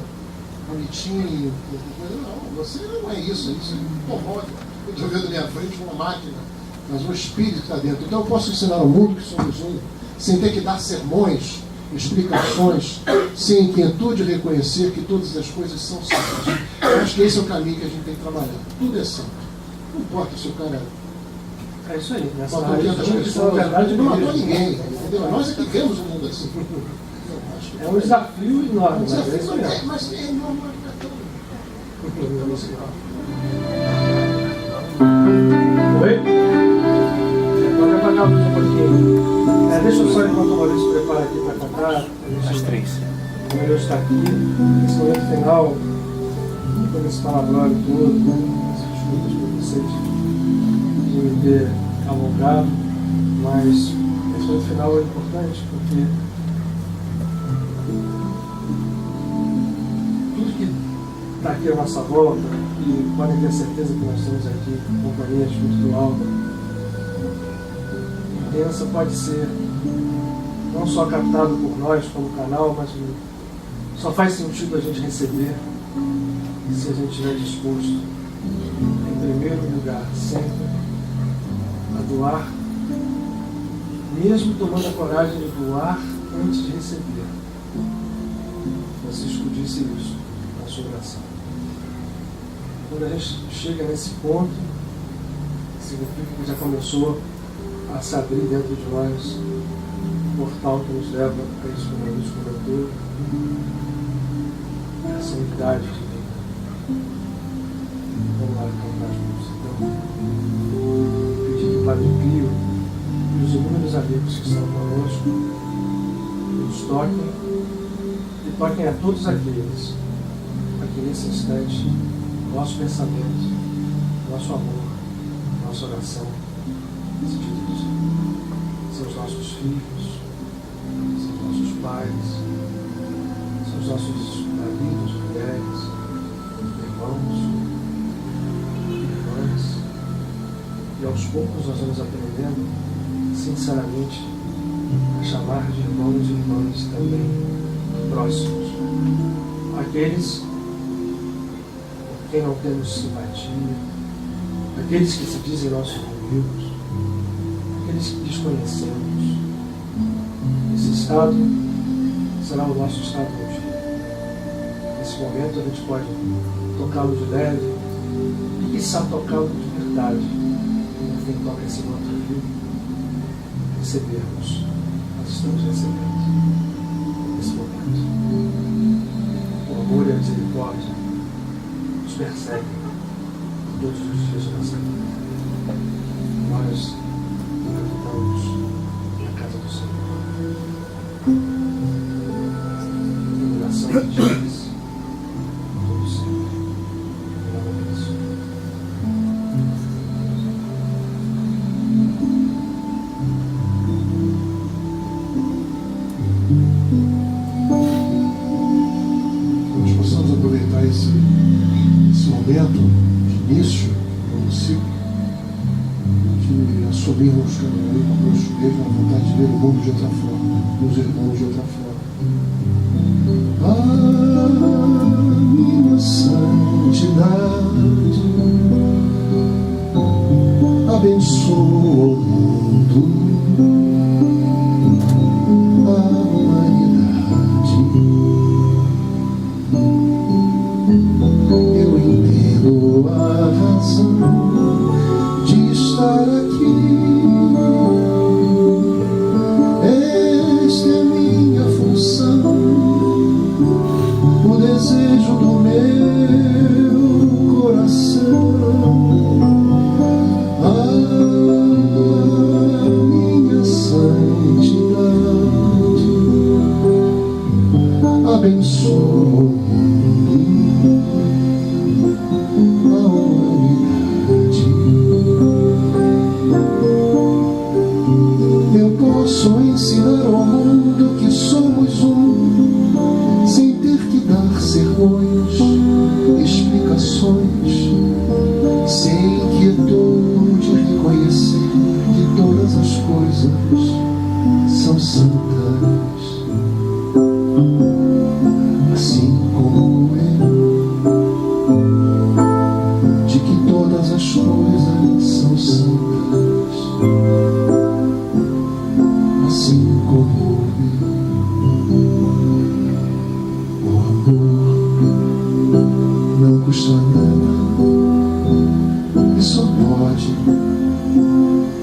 bonitinho, não, você não é isso, isso me incomoda. Eu estou vendo na minha frente uma máquina, mas um espírito está dentro. Então eu posso ensinar ao mundo que somos um, sem ter que dar sermões, explicações, sem inquietude reconhecer que todas as coisas são santas. Eu acho que esse é o caminho que a gente tem que trabalhar. Tudo é santo. Não importa se o cara É isso aí. Nessa matou 500 pessoas, na verdade, não matou ninguém. Entendeu? Nós é que vemos o mundo assim. É um desafio enorme, mas é isso mesmo. Mas é enorme, mas não é tão. Oi? Pode apagar a luz um pouquinho. Deixa eu só, enquanto o Maurício se prepara aqui para cantar. Às 3. Como ele está aqui, nesse momento final, todo esse palavrão todo, essas desculpas para vocês de me ter alongado, mas esse momento final é importante porque tudo que está aqui à nossa volta, e podem ter certeza que nós temos aqui companhia espiritual intensa, pode ser não só captado por nós como canal, mas só faz sentido a gente receber se a gente estiver disposto, em primeiro lugar, sempre a doar, mesmo tomando a coragem de doar antes de receber. Francisco disse isso na sua oração. Quando a gente chega nesse ponto, significa que já começou a se abrir dentro de nós o portal que nos leva a isso que o Maurício comentou, essa unidade de vida. Vamos lá cantar juntos. Então, pedir que o Padre Pio e os inúmeros amigos que estão conosco nos toquem e toquem a todos aqueles aqui nesse instante, nosso pensamento, nosso amor, nossa oração se dirige. São os nossos filhos, são os nossos pais, são os nossos maridos, mulheres, irmãos, irmãs. E aos poucos nós vamos aprendendo, sinceramente, a chamar de irmãos e irmãs também próximos. Aqueles com quem não temos simpatia, aqueles que se dizem nossos inimigos, aqueles que desconhecemos. Esse estado será o nosso estado um dia. Nesse momento a gente pode tocá-lo de leve e quiçá tocá-lo de verdade. Como quem toca esse outro fio, recebermos. Nós estamos recebendo nesse momento. O amor e a misericórdia nos perseguem todos os dias da nossa vida. Nós habitamos na casa do Senhor. Iluminação de dias, todo sempre. Em nome de Jesus. Nós possamos aproveitar esse momento de início do ciclo, de assumirmos cada um conosco mesmo a vontade de ver o mundo de outra forma, os irmãos de outra forma. Minha santidade abençoa o mundo, a humanidade. Eu entendo a razão de estar aqui. Esta é a minha função, o desejo do meu coração. A minha santidade abençoa o mundo, a humanidade. Eu posso ensinar ao mundo que Essas coisas são santas, assim como o amor não custa nada e só pode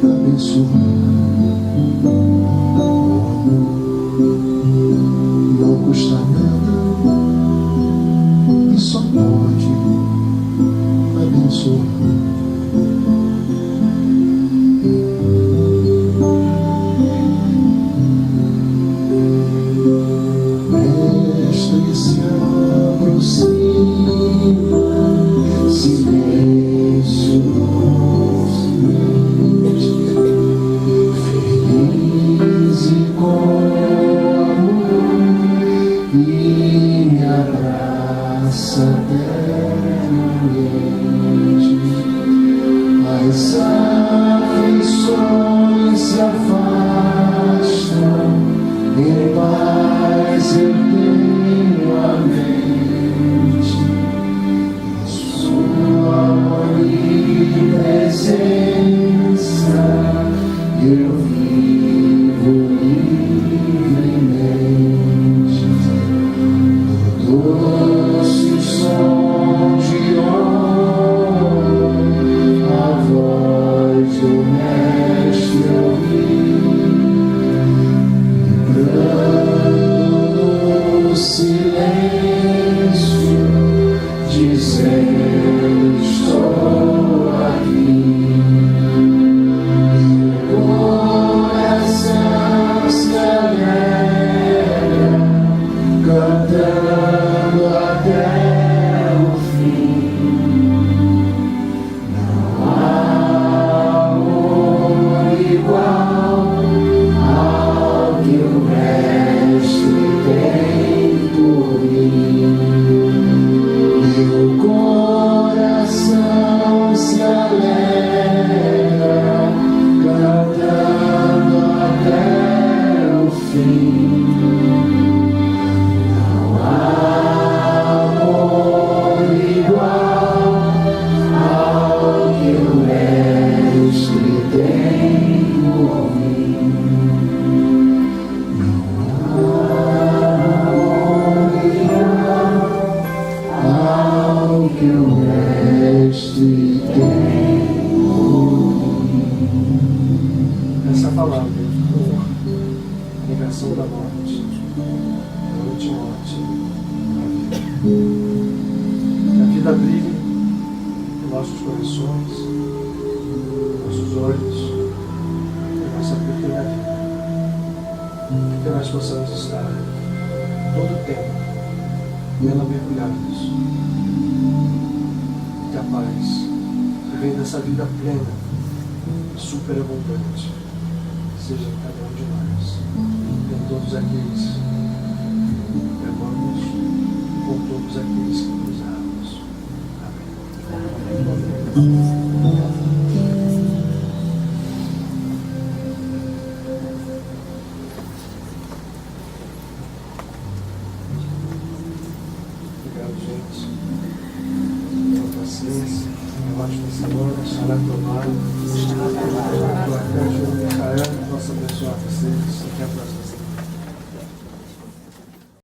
abençoar. O amor não custa nada e só pode abençoar. Mestre se aproxima, silêncio feliz e com amor, e me abraça ternamente. As aflições se afastam, em paz eu tenho a mente, em sua onipresença eu vivo livremente. No doce som de a voz do Mestre ouvir, vibrando no silêncio, dizendo: estou aqui. E o coração se alegra, cantando até o fim. Igual ao que o Mestre tem por mim, e o coração se alegra, cantando até o fim. Não há amor igual ao que o Mestre tem. Que o Mestre tem. Essa palavra, a negação da morte, da anti-morte, que a vida brilhe em nossos corações, nossos olhos, em nossa pequena vida, que nós possamos estar todo o tempo nela mergulhados, que a paz que vem dessa vida plena, superabundante, seja em cada um de nós, em todos aqueles que amamos e com todos aqueles que cruzamos. Amém. Obrigado, gente. Pela paciência. Abaixo da semana, Xará Tomado, Arcanjo Micael, nossa abençoada vocês. Até a próxima.